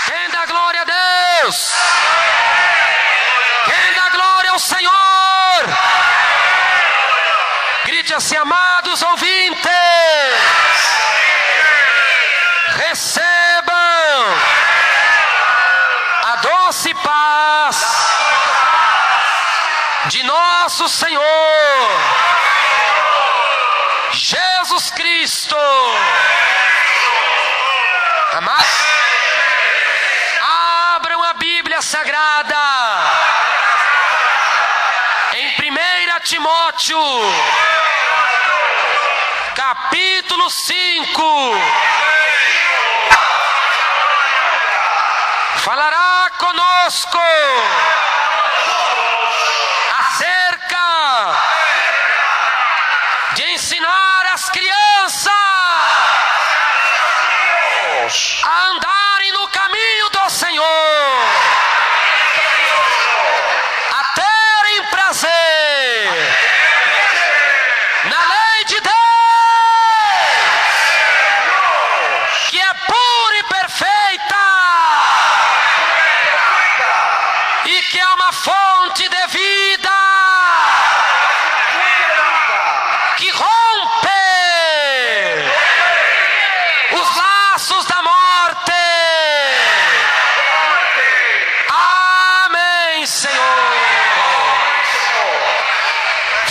Quem dá glória a Deus? Quem dá glória ao Senhor? Grite assim, amados ouvintes, recebam a doce paz de nosso Senhor Jesus Cristo. Amados, abram a Bíblia Sagrada em 1 Timóteo, capítulo 5. Falará conosco acerca de ensinar as crianças a andarem no caminho do Senhor, a terem prazer na lei de Deus, que é pura e perfeita, e que é uma fonte de vida, que rompe os laços da morte. Amém, Senhor.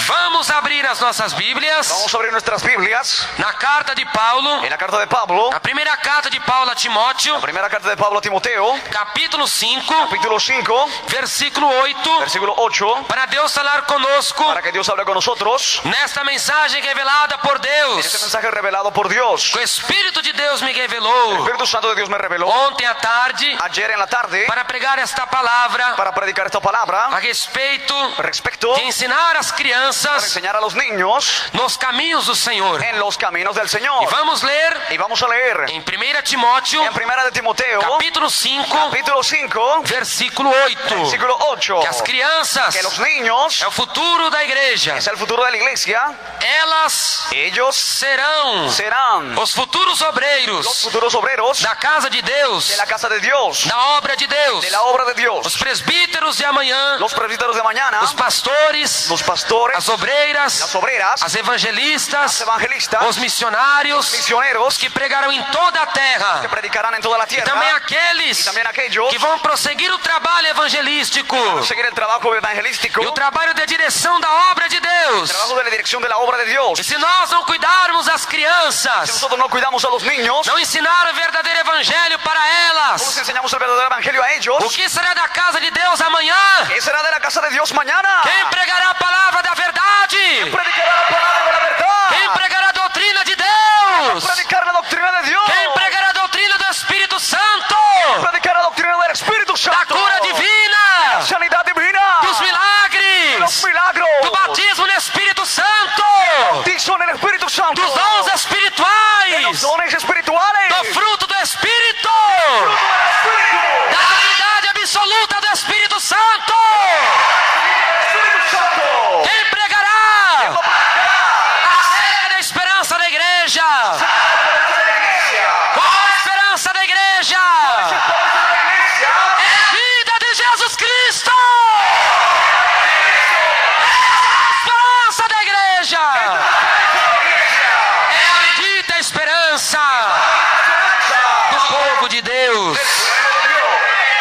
Vamos abrir as nossas Bíblias. Vamos a abrir nuestras Biblias Na carta de Paulo, en la carta de Pablo, a primeira carta de Paulo a Timóteo, primera carta de Pablo a Timoteo, capítulo 5, capítulo 5, versículo 8, versículo 8, para Deus falar conosco para que Dios hable con nosotros nesta mensagem revelada por en este Deus. mensaje revelado por Dios. O Espírito de Deus me El revelou Espíritu Santo de Dios me reveló ontem à tarde ayer en la tarde para pregar esta palavra para predicar esta palabra a respeito respecto de ensinar as para crianças enseñar a los niños nos caminhos do Senhor. en los caminos del E Señor. vamos ler Y vamos a leer em 1 Timóteo, en primera de Timoteo, capítulo 5, capítulo 5, versículo 8, versículo 8, que as crianças que los niños é o futuro da igreja. es el futuro de la iglesia. Elas Ellos serão serán os futuros los obreiros futuros obreros da casa de Deus, de la casa de Dios, da obra de Deus, de la obra de os Dios. presbíteros de amanhã, Los presbíteros de mañana, os pastores, los pastores, as obreiras, las obreras, as evangelistas, los evangelistas, os missionários misioneros que pregarão em toda a que terra, predicarán en toda la e tierra, também y aqueles también aquellos que vão prosseguir o trabalho evangelístico que seguir el trabajo evangelístico, e o trabalho de direção da obra de el Deus. trabajo de la dirección de la obra de Dios. E se nós não cuidarmos das Si crianças, nosotros no cuidamos a los niños, não ensinar o verdadeiro evangelho para no elas, les enseñamos el verdadero evangelio a o ellos, que será da casa de Deus amanhã? ¿qué será de la casa de Dios mañana? Quem pregará a palavra da verdade? Predicará la palabra de la verdad, Quem pregará a doutrina de Deus? predicar la doctrina de Dios, Quem pregará a doutrina do Espírito Santo? predicar la doctrina del Espíritu Da Santo, cura divina, sanidad divina, dos milagres, los milagros, do batismo no Espírito Santo, bautismo en el Espíritu Santo, dos dons los espirituais, dones espirituales, do fruto do Espírito, Espíritu, da unidade absoluta do Espírito Santo. Espíritu Santo. Quem pregará acerca da esperança da igreja? Qual a esperança da igreja? É a vida de Jesus Cristo. É a esperança da igreja. É a bendita esperança do povo de Deus.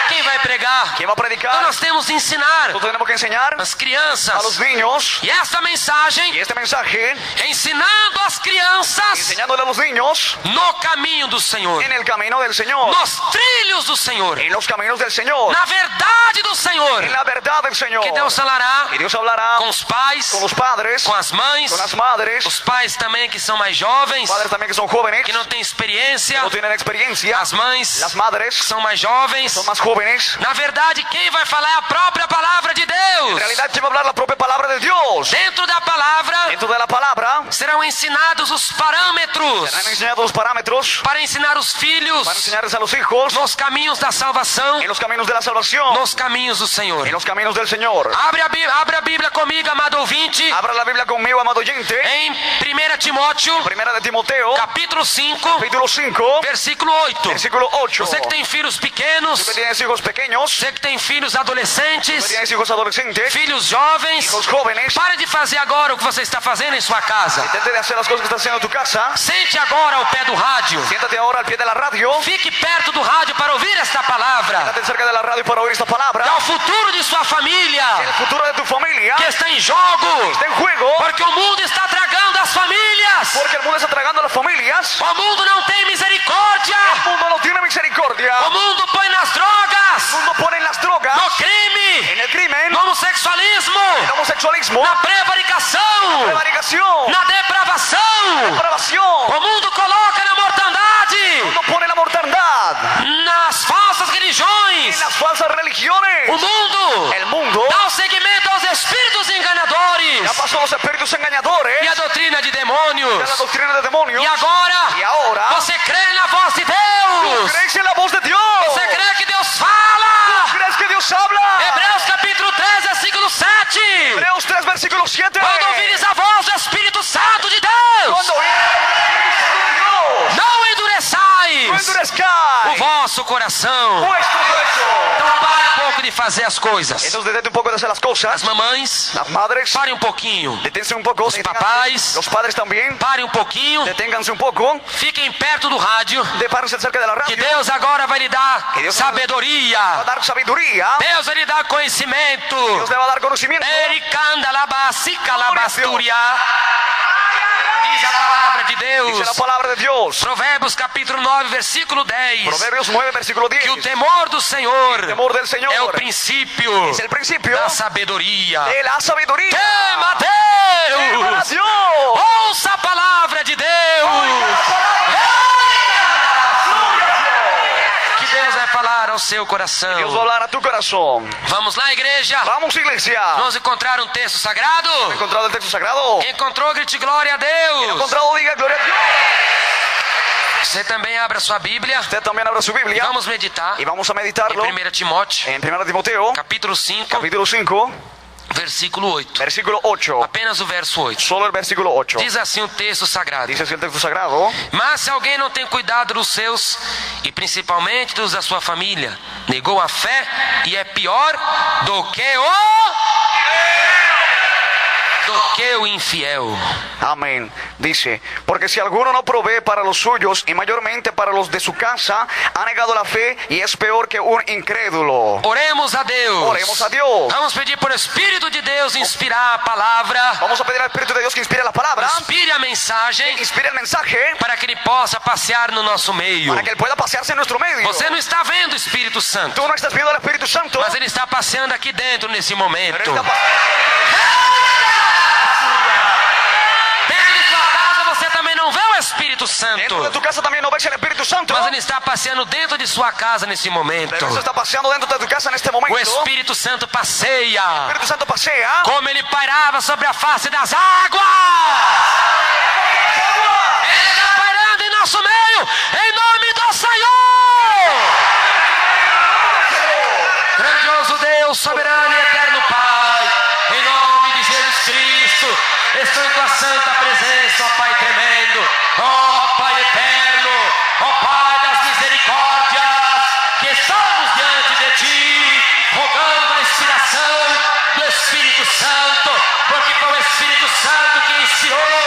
Quem vai pregar? ¿Quién va a Então predicar? nós temos de ensinar Nosotros tenemos que enseñar as crianças. a los niños, E esta mensagem, y este mensaje, ensinando as crianças enseñándole a los niños no caminho do Senhor, en el camino del Señor, nos trilhos do Senhor, en los caminos del Señor, na verdade do Senhor, en la verdad del Señor. que Deus falará Y Dios hablará com os pais, con los padres, com as mães, con las madres, os pais também que são mais jovens, padres también que son jóvenes, que não têm experiência, no tienen experiencia, as mães las madres que são mais jovens. son más jóvenes. Na verdade, quem vai falar é a própria palavra de En Deus. realidad, ¿quién va a hablar la propia palabra de Dios? Dentro da palavra dentro de la palabra, serão ensinados os parâmetros serán enseñados los parámetros para ensinar os filhos para enseñarles a los hijos nos caminhos da salvação, en los caminos de la salvación, nos caminhos do Senhor. en los caminos del Señor. Abre a Bíblia comigo, amado ouvinte, Abra la Biblia conmigo, amado oyente. em 1 Timóteo, Primera de Timoteo, capítulo 5, capítulo 5, versículo 8. versículo 8. Você que tem filhos pequenos, Tú que tienes hijos pequeños, você que tem filhos tú que adolescentes, tienes hijos adolescentes, filhos jovens, hijos jóvenes, pare de fazer agora o que você está fazendo em sua casa. intente de hacer las cosas que estás haciendo en tu casa. Sente agora ao pé do rádio. Siéntate ahora al pie de la radio. Fique perto do rádio para ouvir esta palavra. Siéntate cerca de la radio para oír esta palabra. É o futuro de sua família El futuro de tu familia que está em jogo. está en juego, Porque o mundo está tragando as famílias. porque el mundo está tragando a las familias. O mundo não tem misericórdia. El mundo no tiene misericordia. O mundo põe nas drogas, El mundo pone en las drogas, no crime, en el crimen, no homosexualismo, el homosexualismo, na prevaricação, prevaricación, na depravação. depravación. O mundo coloca na El mortandade, mundo pone la mortandad nas falsas religiões. en las falsas religiones. O mundo El mundo dá o seguimento aos espíritos enganadores ya pasó a los espíritus engañadores, e a doutrina de ya la demônios. doctrina de demonios. E agora, Y ahora, você crê na voz de Deus. ¿crees en la voz de Dios? Você crê que Deus fala. ¿Crees que Dios habla? Hebreus capítulo 3, versículo 7. Hebreos 3, versículo 7. Quando ouvires a voz do Espírito Santo de Deus, Cuando oís el Espíritu de Dios, não no endureçais o endurezcáis vosso coração. vuestro corazón. Então pare um pouco de fazer as coisas. Entonces detente un poco de hacer las As cosas. mamães, Las madres, pare um pouquinho. deténse un poco. papás. Los padres también, Pare um pouquinho. deténganse un poco. Fiquem perto do rádio. Párense cerca de la Que radio. Deus agora vai lhe dar Que Deus sabedoria. Va a dar sabiduría. Deus vai lhe dar conhecimento. Dios le va a dar conocimiento. Ericanda labasica labasturia. Diz a palavra de Dice la Deus. palabra de Dios. Provérbios capítulo 9, versículo 10. Proverbios 9, versículo 10. Que o temor do Senhor temor del Señor é o princípio es el principio da sabedoria. de la sabiduría. Tema Tema a Deus. Dios. Ouça a palavra de Deus. Que Deus vai falar ao seu Dios va a coração. hablar a tu corazón. Vamos lá, igreja. Vamos, iglesia. Vamos encontrar um texto sagrado? ¿Ha encontrado el texto sagrado? Encontrou, grite glória a ¿Ha Deus. encontrado? Diga gloria a Dios. Você também abra sua Bíblia. Usted también abra su Biblia Vamos meditar y vamos a em meditarlo 1 Timóteo, en 1 Timoteo, capítulo 5, capítulo 5, versículo 8. versículo 8. Apenas o verso 8. Solo el versículo 8. Diz assim o texto sagrado: Dice así el texto sagrado. Mas se alguém não tem cuidado dos seus, e principalmente dos da sua família, negou a fé e é pior do que o infiel. Amén. Dice, porque si alguno no provee para los suyos y mayormente para los de su casa, ha negado la fe y es peor que un incrédulo. Oremos a Deus. Oremos a Dios. Vamos pedir por Espírito de Deus inspirar a palavra, Vamos a pedir al Espíritu de Dios que inspire la palabra, inspire a mensagem, inspire el mensaje, para que Ele possa passear no nosso meio. para que Él pueda pasearse en nuestro medio. Você não está vendo o Espírito Santo, Tú no estás viendo al Espíritu Santo, mas Ele está passeando aqui dentro nesse pero momento. Él está Dentro de sua casa você também não vê o Espírito Santo, dentro de tu casa también no ves el Espíritu Santo, mas Ele está passeando dentro de sua casa nesse momento. pero Él se está paseando dentro de tu casa en este O momento. El Espírito Santo passeia Espíritu Santo pasea como Ele pairava sobre a face das águas. Ele está pairando em nosso meio, em nome do Senhor. Grandioso Deus, soberano e eterno Pai, em nome de Jesus Cristo, estou em tua santa presença, ó Pai tremendo, ó Pai eterno, ó Pai das misericórdias, que estamos diante de ti, rogando a inspiração do Espírito Santo, porque foi o Espírito Santo que inspirou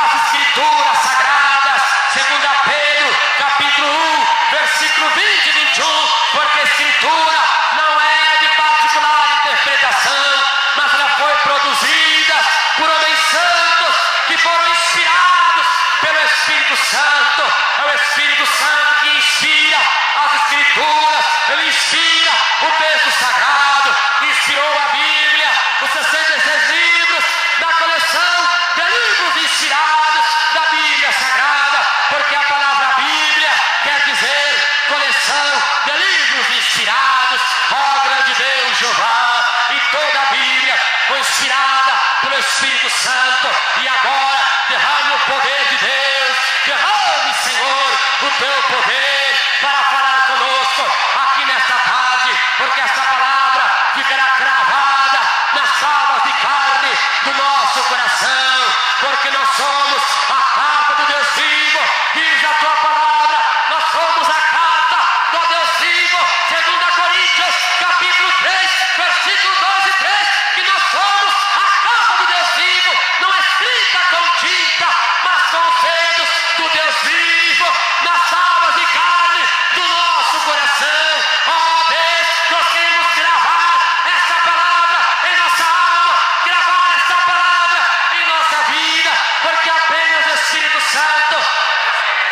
as Escrituras Sagradas, segundo Pedro, capítulo 1, versículo 20 e 21, porque a Escritura não é de particular interpretação, mas ela foi produzida por homens santos que foram inspirados pelo Espírito Santo. É o Espírito Santo que inspira as Escrituras, ele inspira o texto sagrado, inspirou a Bíblia, os 66 livros da coleção de livros inspirados da Bíblia. Espírito Santo. E agora derrame o poder de Deus. Derrame, Senhor, o teu poder para falar conosco aqui nesta tarde, porque esta palavra ficará cravada nas tábuas de carne do nosso coração, porque nós somos a carta do Deus vivo. Diz a tua palavra, nós somos a carta do Deus vivo, 2 Coríntios capítulo 3, versículo 2 e 3, que nós somos a carta do Deus vivo, não escrita com tinta, mas com os dedos do Deus vivo, nas tábuas de carne do nosso coração. Ó Deus, nós queremos gravar essa palavra em nossa alma, gravar essa palavra em nossa vida, porque apenas o Espírito Santo,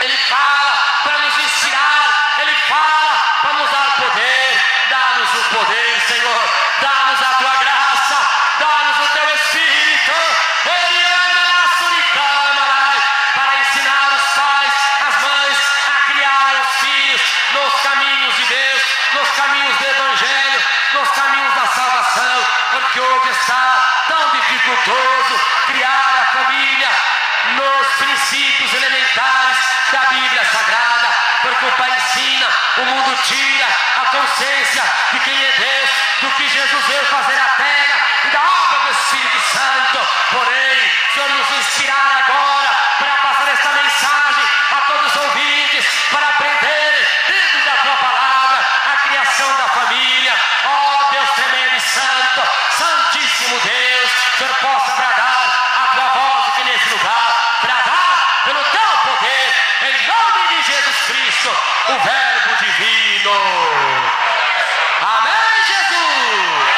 Ele fala para nos inspirar, Ele fala para nos dar poder. Dá-nos o poder, Senhor, dá-nos a tua graça, dá-nos o teu Espírito. Ele anda na suricama para ensinar os pais, as mães a criar os filhos nos caminhos de Deus, nos caminhos do Evangelho, nos caminhos da salvação, porque hoje está tão dificultoso criar a família nos princípios elementares da Bíblia Sagrada, porque o Pai ensina, o mundo tira a consciência de quem é Deus, do que Jesus veio fazer na terra e da obra do Espírito Santo. Porém, Senhor, nos inspirar agora para passar esta mensagem a todos os ouvintes, para aprenderem dentro da tua palavra a criação da família. Ó Deus tremendo e santo, Santíssimo Deus, Senhor, possa bradar a tua voz aqui nesse lugar, bradar pelo teu poder, em nome de Jesus Cristo, o Verbo divino. Amém, Jesus.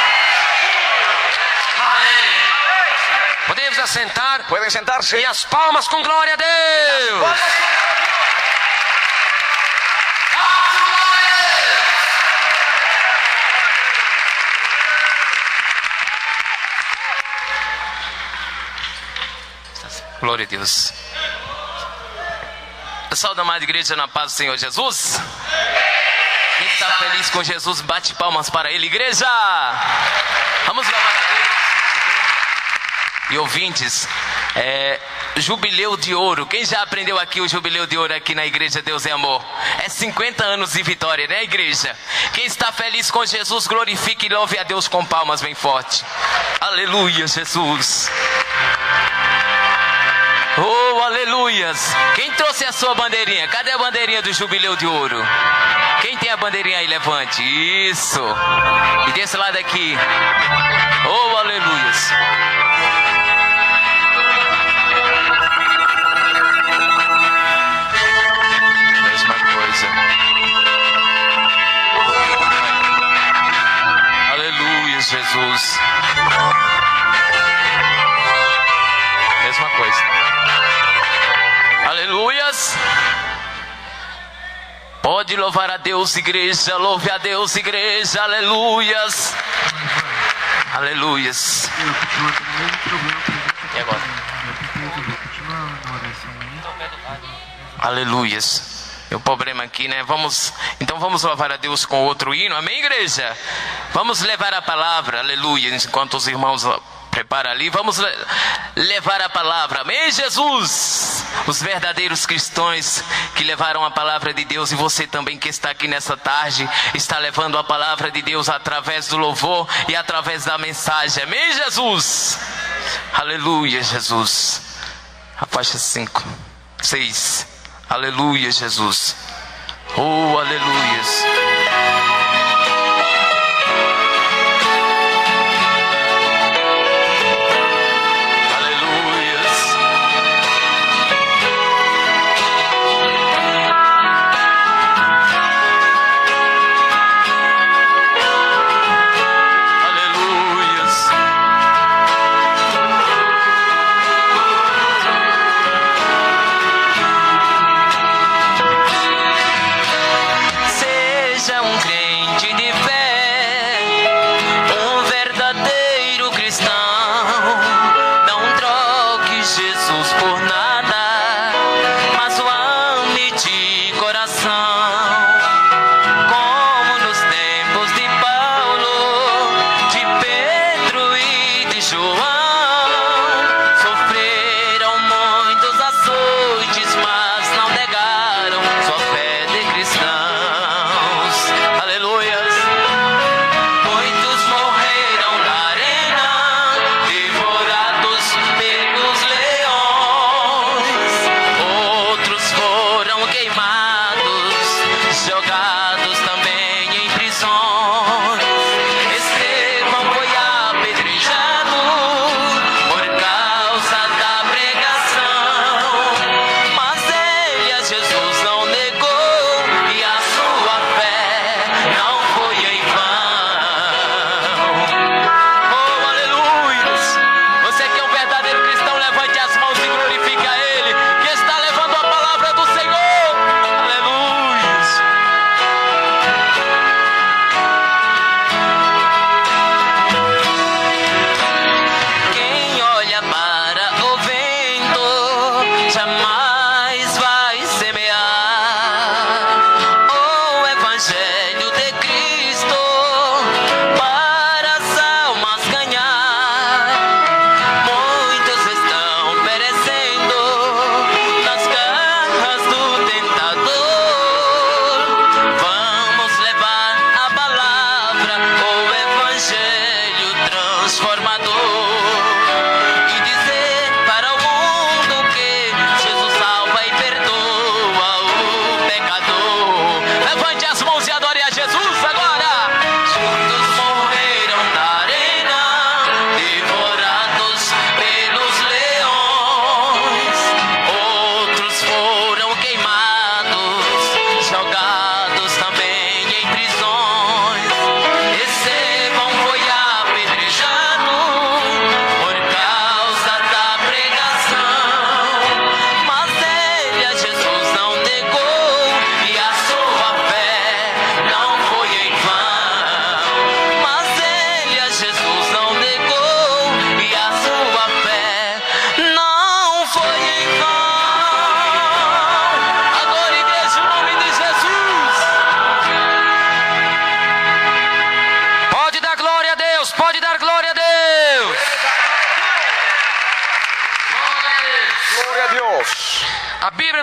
Amém. Podemos assentar? Pueden sentarse. E as palmas com glória a Deus. Glória a Deus. Pessoal da amada igreja, na paz do Senhor Jesus. Quem está feliz com Jesus, bate palmas para Ele, igreja. Vamos louvar a Deus. E ouvintes, Jubileu de Ouro. Quem já aprendeu aqui o Jubileu de Ouro aqui na igreja Deus é Amor? É 50 anos de vitória, né, igreja? Quem está feliz com Jesus, glorifique e louve a Deus com palmas bem forte. Aleluia, Jesus. Oh, aleluias. Quem trouxe a sua bandeirinha? Cadê a bandeirinha do Jubileu de Ouro? Quem tem a bandeirinha aí, levante. Isso. E desse lado aqui. Oh, aleluias. Mesma coisa. Aleluia, Jesus. Mesma coisa. Aleluias. Pode louvar a Deus, igreja. Louve a Deus, igreja. Aleluias. Aleluias. E agora? Aleluias. É o problema aqui, né? Então vamos louvar a Deus com outro hino. Amém, igreja? Vamos levar a palavra. Aleluia. Enquanto os irmãos prepara ali, vamos levar a palavra. Amém, Jesus? Os verdadeiros cristãos que levaram a palavra de Deus, e você também que está aqui nessa tarde, está levando a palavra de Deus através do louvor e através da mensagem. Amém, Jesus? Aleluia, Jesus. A faixa 5, 6. Aleluia, Jesus. Oh, aleluias. João,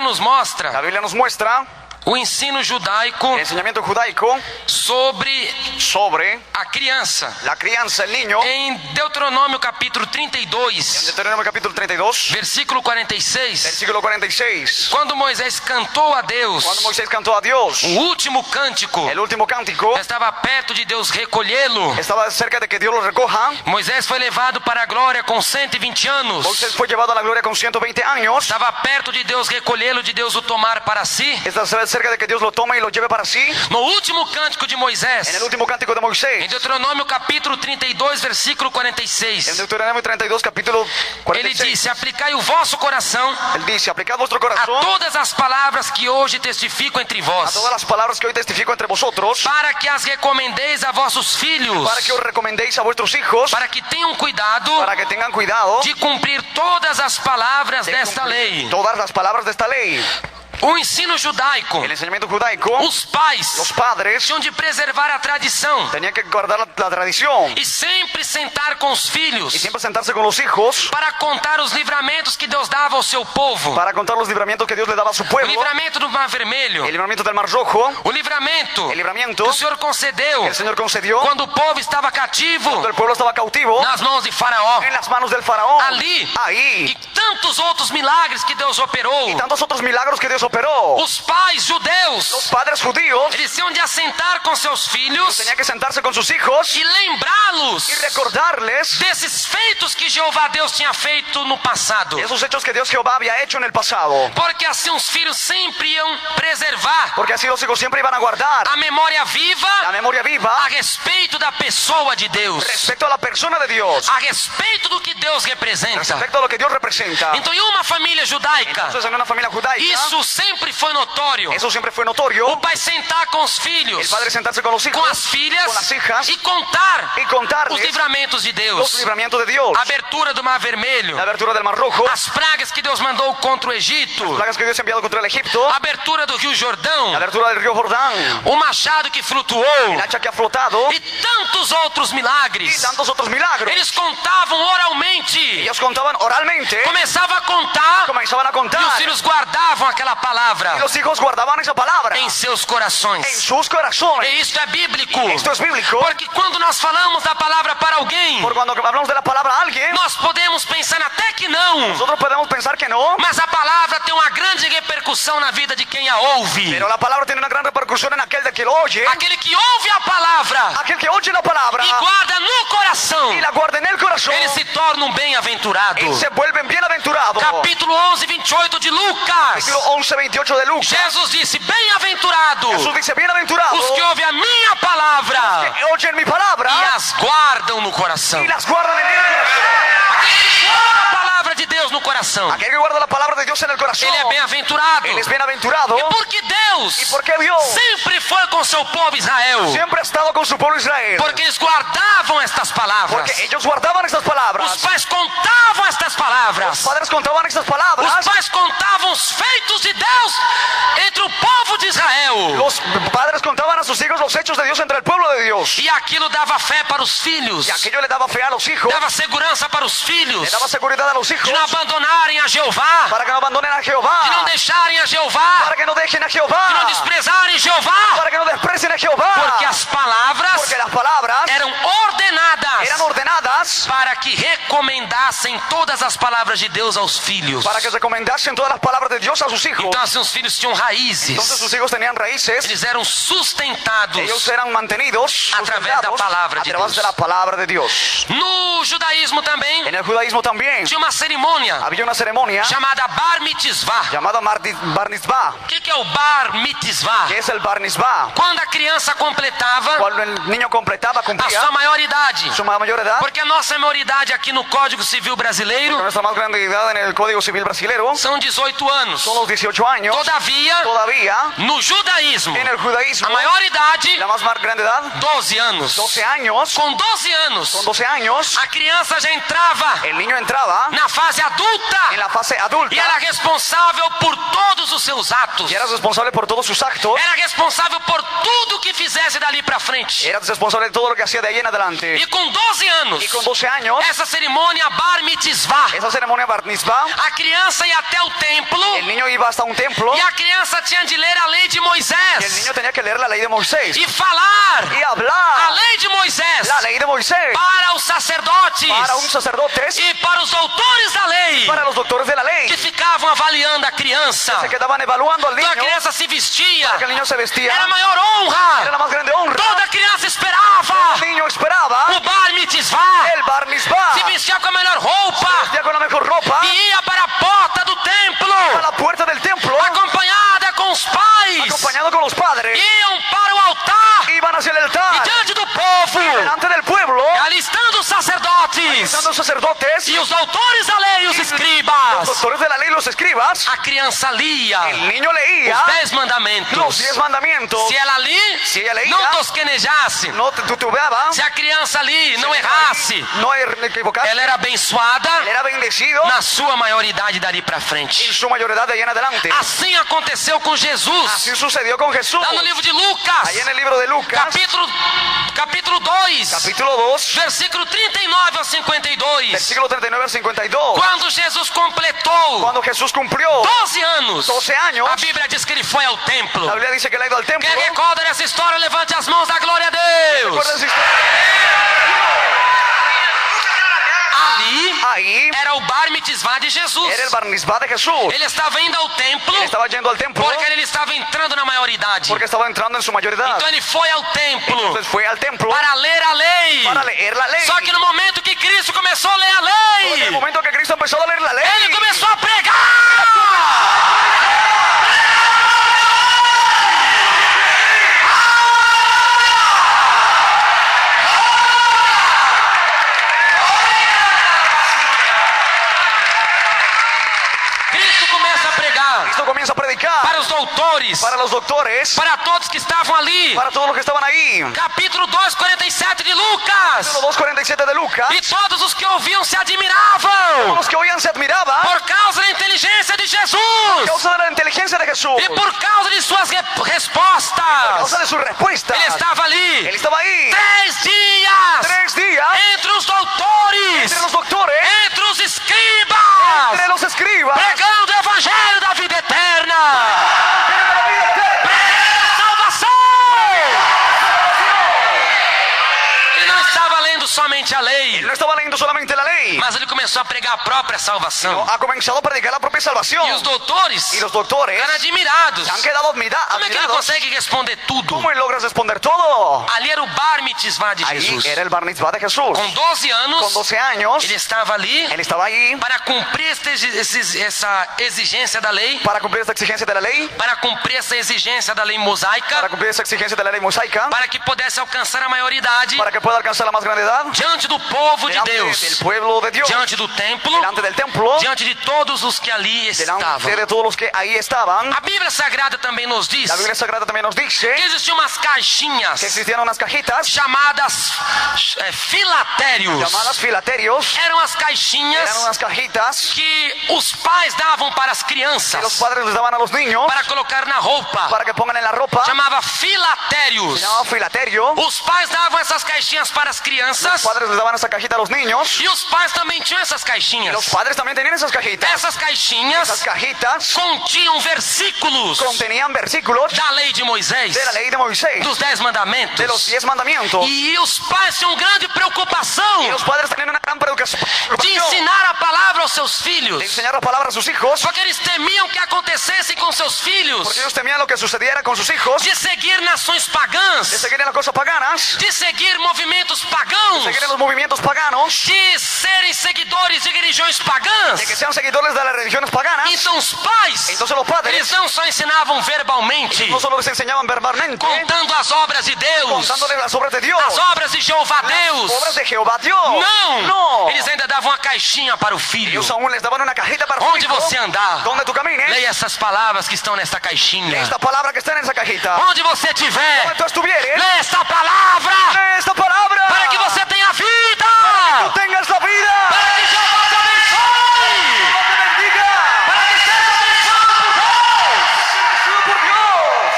nos La mostra Biblia nos muestra o ensino judaico el enseñamiento judaico sobre sobre a criança. la crianza del niño. Em Deuteronômio capítulo En 32, Deuteronomio capítulo 32, versículo 46, versículo 46. quando Moisés cantou a Cuando Deus Moisés cantó a Dios o último cântico, el último cántico, estava perto de Deus recolhê-lo. estaba cerca de que Dios lo recoja. Moisés foi levado para a glória com 120 anos. Moisés fue llevado a la gloria con 120 años. Estava perto de Deus recolhê-lo, de Deus o tomar para si. Está cerca de que Dios lo tome y lo lleve para sí. No último cântico de En Moisés, el último cántico de em Moisés, Deuteronômio capítulo 32, versículo en 46, Deuteronomio 32, capítulo ele 46, disse: aplicai o vosso coração él dice: aplicad vuestro a corazón todas as palavras que hoje testifico entre a vós, todas las palabras que hoy testifico entre vosotros, para que as recomendeis a vossos filhos, para que os recomendéis a vuestros hijos, para que tenham cuidado para que tengan cuidado de cumprir todas as palavras de desta cumplir lei. todas las palabras de esta ley. O ensino judaico, El enseñamiento judaico, os pais los padres tinham de preservar a tradição tenían que guardar la tradición e sempre sentar com os filhos y siempre sentarse con los hijos para contar os livramentos que Deus dava ao seu povo. para contar los libramientos que Dios le daba a su O pueblo, livramento do Mar Vermelho, el libramiento del Mar Rojo, o livramento el libramiento que o Senhor concedeu que el Señor concedió quando o povo estava cativo cuando el pueblo estaba cautivo nas mãos de Faraó. en las manos del faraón. Ali, e Ahí, tantos outros milagres que Deus operou. y tantos otros milagros que Dios operó. Os pais Los judeus, padres judíos eles tinham de assentar com seus filhos tenían que sentarse con sus hijos e lembrá-los y recordarles desses feitos que Jeová Deus tinha feito no passado. esos hechos que Dios Jehová había hecho en el pasado, Porque assim os filhos sempre iam preservar porque así los hijos siempre iban a guardar a memória la viva memoria a viva respeito da pessoa de Deus, respecto a la persona de Dios, a respeito do que Deus representa. respecto a lo que Dios representa. Então, em uma família judaica, Entonces, en una familia judaica, isso sempre foi notório. eso siempre fue notorio. O pai sentar com os El filhos, padre sentarse con los com hijos, as filhas con las hijas, e contar y os contarles livramentos de los Deus, libramientos de Dios, a abertura do Mar Vermelho, la abertura del Mar Rojo, as pragas que Deus mandou contra o Egito, plagas que Dios ha enviado contra el Egipto, a abertura do Rio Jordão, la abertura del río Jordán, o machado que flutuou el hacha que ha flotado e tantos outros y milagres. tantos otros milagros. Eles contavam oralmente, Ellos contaban oralmente, começava a contar comenzaban a e os contar, filhos guardavam aquela palavra y los hijos guardaban esa palabra em seus en corações. sus corazones. E isto é bíblico, Esto es bíblico, porque quando nós falamos da palavra para alguém, porque cuando hablamos de la palabra a alguien, nós podemos pensar até que não, nosotros podemos pensar que no, mas a palavra tem uma grande repercussão na vida de quem a ouve. pero la palabra tiene una gran repercusión en aquel de que lo oye, Aquele que ouve a palavra aquel que oye la palabra e guarda no coração, y la guarda en el corazón, ele se torna um bem-aventurado. él se vuelve bienaventurado. Capítulo 11, 28 de Lucas. Capítulo 11, 28 de Lucas. Jesus disse: bem-aventurado Jesús dice: bienaventurados os que ouvem a minha palavra que oyen mi palabra e as guardam no coração. y las guardan en el corazón. Aquele que guarda a palavra de Deus no coração, Aquel que guarda la palabra de Dios en el corazón, ele é bem-aventurado. él es bienaventurado. E porque Deus ¿Y por qué Dios sempre foi com seu povo Israel, siempre ha estado con su pueblo Israel? porque eles guardavam estas palavras. Porque ellos guardaban estas Os palabras. pais contavam estas palavras. Los padres contaban estas Os palabras. pais contavam os feitos de Deus entre o povo de Israel. Los padres contaban a sus hijos los hechos de Dios entre el pueblo de Dios. E aquilo dava fé para os filhos, Y aquello le daba fe a los hijos, dava segurança para os filhos, le daba seguridad a los hijos de não abandonarem a Jeová, para que no abandonen a de não Jehová, deixarem a Jeová, para que no dejen a de não Jehová, desprezarem Jeová, para que no desprecien a Jehová. porque as palavras Porque las palabras eram ordenadas eran ordenadas para que recomendassem todas as palavras de Deus aos filhos. para que recomendasen todas las palabras de Dios a sus hijos. Então assim os filhos tinham raízes, Entonces sus hijos tenían raíces, eles eram sustentados. ellos eran mantenidos Através da sustentados palavra a de través Deus. de la palabra de Dios. No judaísmo também En el judaísmo también tinha uma cerimônia había una ceremonia chamada Bar Mitzvah. llamada Bar Mitzvah. O que é o Bar Mitzvah? ¿Qué es el Bar Mitzvah? Quando a criança completava Cuando el niño completaba, a cumplía sua maioridade. su mayor edad, Porque a nossa maioridade aqui no Código Civil Brasileiro nuestra más grande edad en el Código Civil brasileño são 18 anos. son los 18 años. Todavia, Todavía no judaísmo, en el judaísmo a maioridade, la más grande edad, 12 anos. 12 años. Com 12 anos, Con 12 años a criança já entrava el niño entraba na fase adulta en la fase adulta e era responsável por todos os seus atos. y era responsable por todos sus actos. Era responsável por tudo que fizesse dali para frente. Era responsable de todo lo que hacía de ahí en adelante. E com 12 anos, Y con 12 años años, essa cerimônia Bar Mitzvah. esa ceremonia Bar Mitzvah, A criança ia até o templo el niño iba hasta un templo e a criança tinha de ler a lei de y el Moisés niño tenía que leer la ley de Moisés e falar y a hablar lei de Moisés la ley de Moisés para os sacerdotes para un sacerdotes, e para os doutores da lei para los doctores de la ley, que ficavam avaliando a criança. se quedaban evaluando al Então niño, a criança se vestia, que el niño se vestía, era a maior era honra. la más grande honra. Toda criança esperava El niño esperaba o Bar Mitzvah, el Bar Mitzvah, se vestia com a melhor roupa vestía con la mejor ropa e ia para a porta do templo, a la puerta del templo, acompanhada com os pais, acompañado con los padres, iam para o altar iban hacia el e altar, diante do povo, delante del pueblo, ali estando os sacerdotes estando los sacerdotes, e os doutores da lei, os los escribas. doctores de la lei, los escribas. A criança lia El niño leía os 10 los mandamentos. 10 mandamientos. Se ela Se ella leía, não tosquenejasse, No titubeaba, se a criança não errasse, no equivocaba, ela era abençoada él era bendecido na sua maioridade dali para en frente. su mayoría de ahí en adelante. Assim aconteceu com Jesus. Así sucedió con Jesús. Lá no livro de Lucas, Ahí en el libro de Lucas, capítulo 2, capítulo 2, versículo 39 ao 52. versículo 39 al 52. Quando Jesus completou Cuando Jesús cumplió 12 anos, 12 años, a Bíblia diz que ele foi ao templo. la Biblia dice que él ha ido al templo. Quem recorda dessa história, levante as mãos, dá glória a Deus. ¿Recuerdas esa historia? Ali Ahí era o Bar Mitzvah de Jesus. era el Bar Mitzvah de Jesús. Ele estava indo ao templo Él estaba yendo al templo porque ele estava entrando na maioridade. porque estaba entrando en su mayoría. Então ele foi ao templo Entonces fue al templo para ler a lei. para leer la ley. Só que no momento que Cristo começou a ler a En el lei, momento que Cristo empezó a leer la ley, ele começou a pregar. Cristo começa a pregar Cristo comienza a predicar para os doutores, para los doctores, para todos que estavam ali. para todos los que estaban ahí. Capítulo 2, 47 de Lucas. Capítulo 2:47 de Lucas. E todos os que ouviam se Todos admiravam los que oían se admiraban por causa da inteligência de a Jesus causa de la inteligencia de Jesús, e por causa de suas a respostas. causa de sus respuestas. Ele estava ali Él estaba ahí 3 dias 3 días entre os doutores, entre los doctores, entre os escribas, entre los escribas, pregando o evangelho da vida eterna, pregando a salvação. Ele não estava lendo somente a lei, no estaba leyendo solamente la ley, mas ele começou a pregar a própria salvação. ha comenzado a predicar la propia salvación. E os doutores Y los doctores eram admirados. se han quedado Como é que ele admirados. consegue responder tudo? ¿Cómo él logra responder todo? Ali era o Bar Mitzvah de Ahí Jesus. era el Bar Mitzvah de Jesús. Com 12 anos, Con 12 años, ele estava ali él estaba ahí para cumprir essa exigência da lei, para cumplir esta exigencia de la ley, para cumprir essa exigência da lei para mosaica, cumplir esa exigencia de la ley mosaica, para que pudesse alcançar a maioridade para que pueda alcanzar la más grande edad, diante do povo de delante Deus, del pueblo de Dios, diante do templo, delante del templo, diante de todos os que ali estavam. delante de todos los que ahí estaban. A Bíblia Sagrada também nos diz La Biblia Sagrada también nos dice que existiam umas caixinhas que existían unas cajitas chamadas filatérios. llamadas filaterios. Eram as caixinhas Eran unas cajitas que os pais davam para as que los crianças padres les daban a los niños para colocar na roupa. para que pongan en la ropa. Chamava filatérios. Se llamaba filaterio. Os pais davam essas caixinhas para as Los crianças padres les daban esa cajita a los niños. e os pais também tinham essas Los caixinhas. padres también tenían esas cajitas. Essas Esas caixinhas cajitas continham versículos contenían versículos da lei de Moisés, de la ley de Moisés, dos 10 de los mandamentos. 10 mandamientos. E os pais tinham grande preocupação Y los padres tenían una gran preocupación de ensinar a palavra aos seus de filhos, enseñar la palabra a sus hijos, porque eles temiam que acontecesse com seus filhos, porque ellos temían lo que sucediera con sus hijos, de seguir nações de pagãs, seguir en las cosas paganas, de seguir movimentos pagãos, de seguir en los movimientos paganos, de serem seguidores de religiões pagãs. de que sean seguidores de las religiones paganas. Então os pais, Entonces los padres eles não só ensinavam verbalmente, no solo les enseñaban verbalmente, contando as obras de Deus, contándoles las obras de Dios, as obras de Jeová Deus. obras de Jehová Dios. Não, No. eles ainda davam uma caixinha para o filho. Ellos aún les daban una cajita para su Onde hijo. você andar, Donde tú camines, leia essas palavras que estão nesta caixinha. esta palabra que está en esa cajita. Onde você estiver, Donde tú estuvieres, leia esta palavra lee esta palabra para que você tenha vida, tú tengas la vida. para que Jeová te abençoe, Dios te bendiga. para que seja abençoado por Deus. Bendecido por Dios.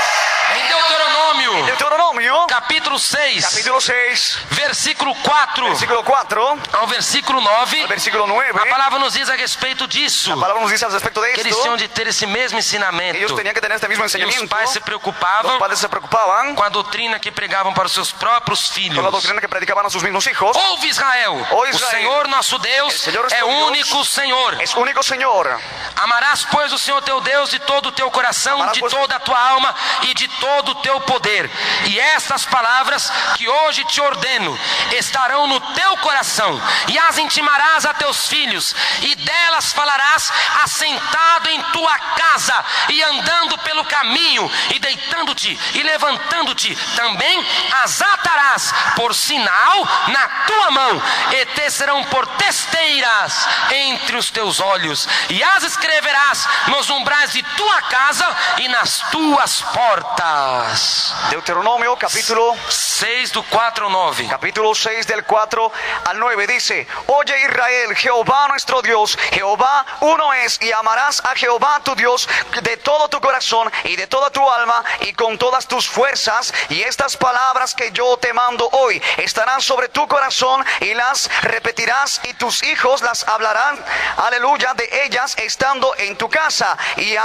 Em Deuteronômio, Deuteronomio, capítulo 6, capítulo 6, versículo 4 versículo 4 ao versículo 9, al versículo 9. a palavra nos diz a respeito disso, La palabra nos dice al respecto de que eles esto. tinham de ter esse mesmo Ellos ensinamento. tenían que tener este mismo E os enseñamiento. pais se Los preocupavam padres se preocupaban com a doutrina que pregavam para os seus próprios con filhos. la doctrina que predicaban a sus mismos hijos. Ouve Israel, Ó o Israel, Senhor nosso Deus o Senhor é nosso o Deus único Senhor. Es único Señor. Amarás, pois, o Senhor teu Deus de todo o teu coração, Amarás, de pois, toda a tua alma e de todo o teu poder. E estas palavras que hoje te ordeno estarão no teu coração, e as intimarás a teus filhos, e delas falarás assentado em tua casa, e andando pelo caminho, e deitando-te e levantando-te. Também as atarás por sinal na tua mão, e te serão por testeiras entre os teus olhos, e as escreverás nos umbrais de tua casa e nas tuas portas. Deuteronomio capítulo 6 do 4 ao 9. Capítulo 6 del 4 al 9 dice: Oye Israel, Jehová nuestro Dios, Jehová uno es, y amarás a Jehová tu Dios de todo tu corazón y de toda tu alma y con todas tus fuerzas. Y estas palabras que yo te mando hoy estarán sobre tu corazón y las repetirás, y tus hijos las hablarán, aleluya, de ellas estando en tu casa y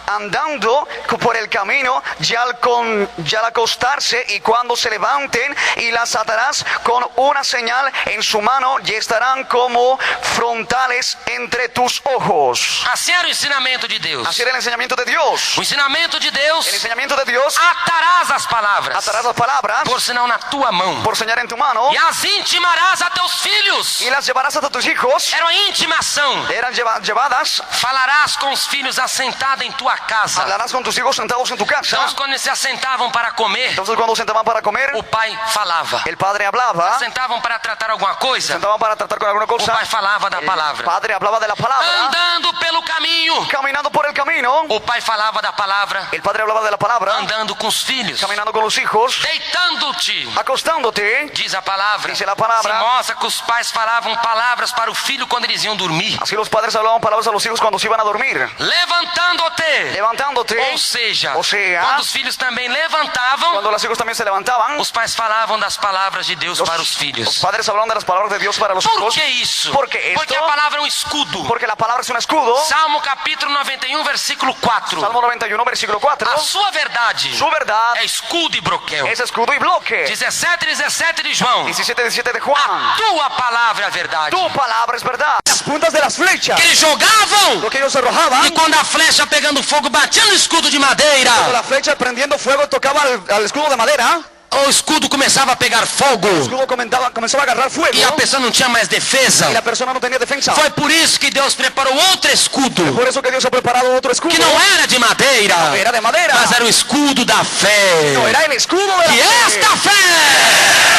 andando por el camino y al acostarse y cuando se levanten, y las atarás con una señal en su mano y estarán como frontales entre tus ojos. Assim era o ensinamento de Deus. Así era el enseñamiento de Dios. O ensinamento de Deus: El enseñamiento de Dios: atarás as palavras atarás las palabras por sinal na tua mão, por señal en tu mano e as intimarás a teus filhos. y las llevarás a tus hijos. Era uma intimação. Eran llevadas. Falarás com os filhos assentado em tua casa. Hablarás con tus hijos sentados en tu casa. Então, quando eles se assentavam para comer, Entonces cuando sentaban para comer, o pai falava. el padre hablaba. Sentavam para tratar alguma coisa, Sentaban para tratar con alguna o pai cosa. falava da El palavra. padre hablaba de la palabra. Andando pelo caminho, Caminando por el camino, o pai falava da palavra. el padre hablaba de la palabra. Andando com os filhos, Caminando con los hijos, deitando-te, acostándote. diz a palavra. Diz a palavra. Se mostra que os pais falavam palavras para o filho quando eles iam dormir. Así los padres hablaban palabras a los hijos cuando se iban a dormir. Levantando-te, Levantándote. ou seja, Ou seja, quando os filhos também levantavam, Cuando los hijos también se levantaban, os pais falavam das palavras de Deus para os los filhos. padres hablaban de las palabras de Dios para los Por hijos. que isso? ¿Por qué esto? Porque a palavra é um escudo. Porque la palabra es un escudo. Salmo capítulo 91, versículo 4. Salmo 91, versículo 4. A sua verdade Su verdad é escudo e broquel. es escudo y bloque. 17 de João. 17 de Juan. Tua palavra é a verdade. Tu palabra es verdad. Las puntas de las flechas. Que eles jogavam, Lo que ellos arrojaban. e quando a flecha pegando fogo batia no escudo de madeira, Cuando la flecha prendiendo fuego tocaba al escudo de madera. o escudo começava a pegar fogo El escudo comenzaba a agarrar fuego. e a pessoa não tinha mais defesa. Y la persona no tenía defensa. Foi por isso que Deus preparou outro escudo, Por eso que Dios ha preparado otro escudo. que não era de madeira, Era de madera. mas era o escudo da fé. No, era el escudo de la E fe. esta fé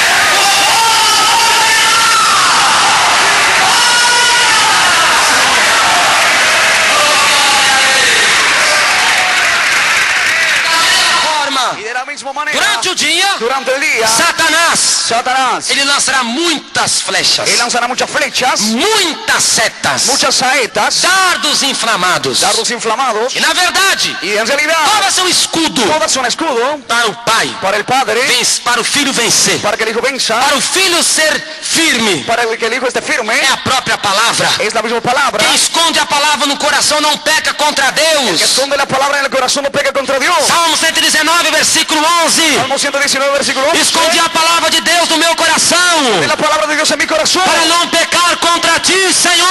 Y de la misma manera, durante o dia, durante el día, Satanás, ele lançará muitas flechas, él lanzará muchas flechas, muitas setas, muchas saetas, dardos inflamados. dardos inflamados. E na verdade, Y en realidad, todas são escudo todas son escudo para o pai, para el padre, para o filho vencer, para que el hijo venza, para o filho ser firme. para que el hijo esté firme. É a própria palavra. Es la misma palabra. Quem esconde a palavra no coração não peca contra Que Deus. esconde la palabra en el corazón no peca contra Dios. Salmo 119, versículo 11. Salmo 119, versículo 11. Escondi a palavra de Deus no meu coração, Es la palabra de Dios en mi corazón. para não pecar contra ti, Senhor.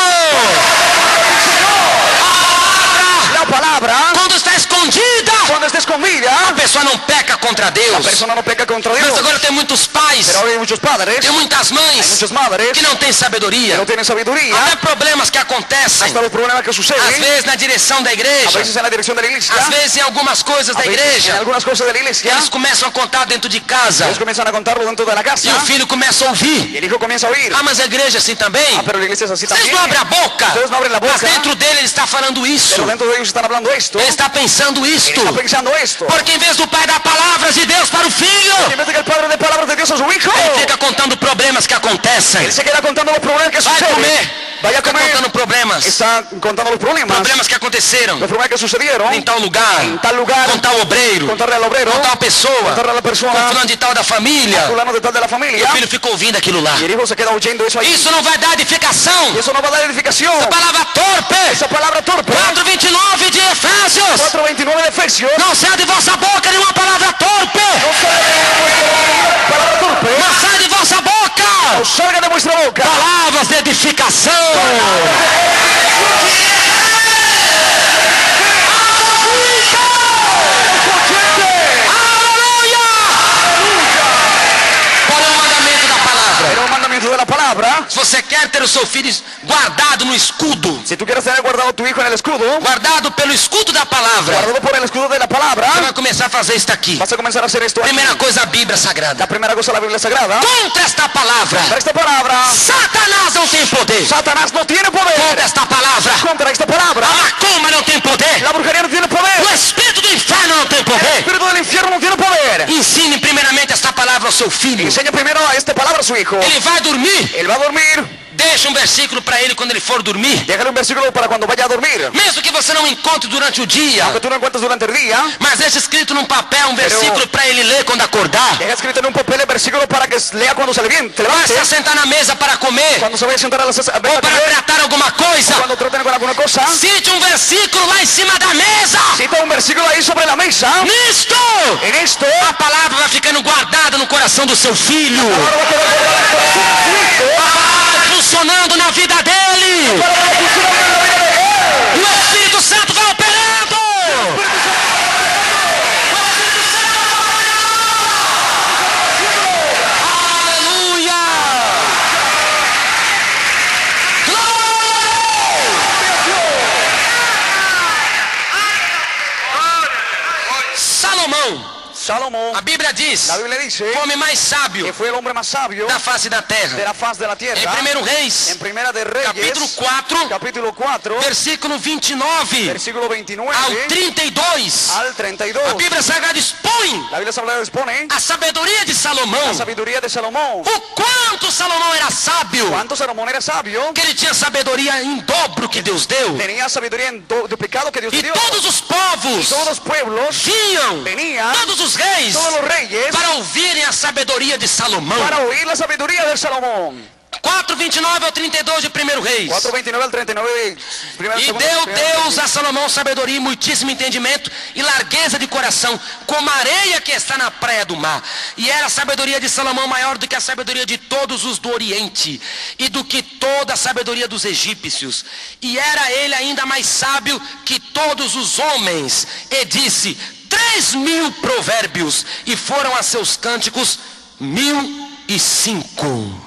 La palabra, Quando está escondida, cuando esté escondida, a pessoa não peca contra la Deus. persona no peca contra Mas Dios. agora tem muitos pais, Pero ahora hay muchos padres, tem muitas hay mães muchas madres que não têm que sabedoria. no tienen sabiduría. Até problemas que acontecem, Hasta los problemas que às suceden, vezes na direção da a igreja, veces en la dirección de la iglesia, às vezes em algumas coisas a da veces en igreja. algunas cosas de la iglesia, Eles começam a contar dentro de casa, ellos comienzan a contarlo dentro de la casa e o filho começa a ouvir. y el hijo comienza a oír. Ah, mas a igreja é assim também? Pero la iglesia es así Vocês también. não abrem a boca, Ustedes no abren la mas boca, dentro dele ele está falando isso. pero dentro de ellos están hablando esto. Ele está pensando isto. Está pensando esto. Porque em vez do pai dar palavras de Deus para o filho, En vez de que el padre dé palabras de Dios a su hijo, ele fica contando problemas que acontecem. él se queda contando los problemas que Vai suceden. comer, vaya a Está comer, contando problemas. está contando los problemas Problemas que aconteceram que sucedieron em tal lugar, en tal lugar, com tal obreiro, contarle al obrero, com tal pessoa, contarle a la com persona, fulano de tal da família. fulano de tal de la E familia, o filho ficou ouvindo aquilo lá. y el hijo se queda oyendo eso ahí. Isso não vai dar edificação. Y eso no va a dar edificación. Essa palavra torpe. Esa palabra torpe. 4:29 de Efésios. 4:29 de Efesios. Não sai de vossa boca nenhuma palavra torpe. No sale de palabra torpe. Não sai de vossa boca No salga de vuestra boca palavras de edificação. Qual é o mandamento da palavra? Pero el mandamiento de la palabra. Se você quer ter o seu filho guardado no escudo, Si tú quieres tener guardado a tu hijo en el escudo, guardado pelo escudo da palavra, guardado por el escudo de la palabra, você vai começar a fazer isso aqui. vas a comenzar a hacer esto aquí. Primeira coisa, a Bíblia Sagrada. La primera cosa, la Biblia Sagrada. Contra esta palavra, Contra esta palabra, Satanás não tem poder. Satanás no tiene Contra poder. esta palavra, Contra esta palabra, a macumba não tem poder. la brujería no tiene poder. O espírito do inferno não tem El poder. espíritu del infierno no tiene poder. Ensine primeiramente esta palavra ao seu filho. Enseña primero a esta palabra a su hijo. Ele vai dormir. Él va a dormir. Deixa um versículo para ele quando ele for dormir. Déjale un versículo para cuando vaya a dormir. Mesmo que você não encontre durante o dia, Aunque tú no encuentres durante el día, mas deixa escrito num papel um versículo para ele ler quando acordar. deja escrito en un papel el versículo para que lea cuando se levante. Vai se sentar na mesa para comer Cuando se vaya a sentar a la mesa a ou para comer, tratar alguma coisa. cuando traten con alguna cosa, Cite um versículo lá em cima da mesa. cita un versículo ahí sobre la mesa. Nisto, En esto, a palavra vai ficando guardada no coração do seu filho. ahora va a quedar guardada en el corazón de tu hijo. A palavra funcionando na vida dele. Para que funcione en la vida de él. E o Espírito Santo vai operando. Aleluia. Salomão, Salomón, a Bíblia diz, la Biblia dice o homem mais que sábio fue el hombre más sabio da face da de terra. la faz de la Em tierra. 1 Reis, En Primera de Reyes, capítulo 4, capítulo 4, versículo 29 versículo 29 ao 32. al A 32. Bíblia Sagrada expõe La Biblia Sagrada expone a sabedoria de Salomão. la sabiduría de Salomón. O quanto Salomão era sábio, ¿Cuánto Salomón era sabio? que ele tinha sabedoria em dobro que Deus deu. Tenía sabiduría en duplicado que Dios E dio. todos os povos Todos los pueblos vinham, venían, todos os reis, todos los reyes, para ouvirem a sabedoria de Salomão. para oír la sabiduría de Salomón. 4:29 ao 32 de 1 Reis. 4:29 al 39. E deu Deus a Salomão sabedoria e muitíssimo entendimento e largueza de coração, como a areia que está na praia do mar. E era a sabedoria de Salomão maior do que a sabedoria de todos os do Oriente, e do que toda a sabedoria dos egípcios. E era ele ainda mais sábio que todos os homens. E disse 3.000 provérbios, e foram a seus cânticos 1.005.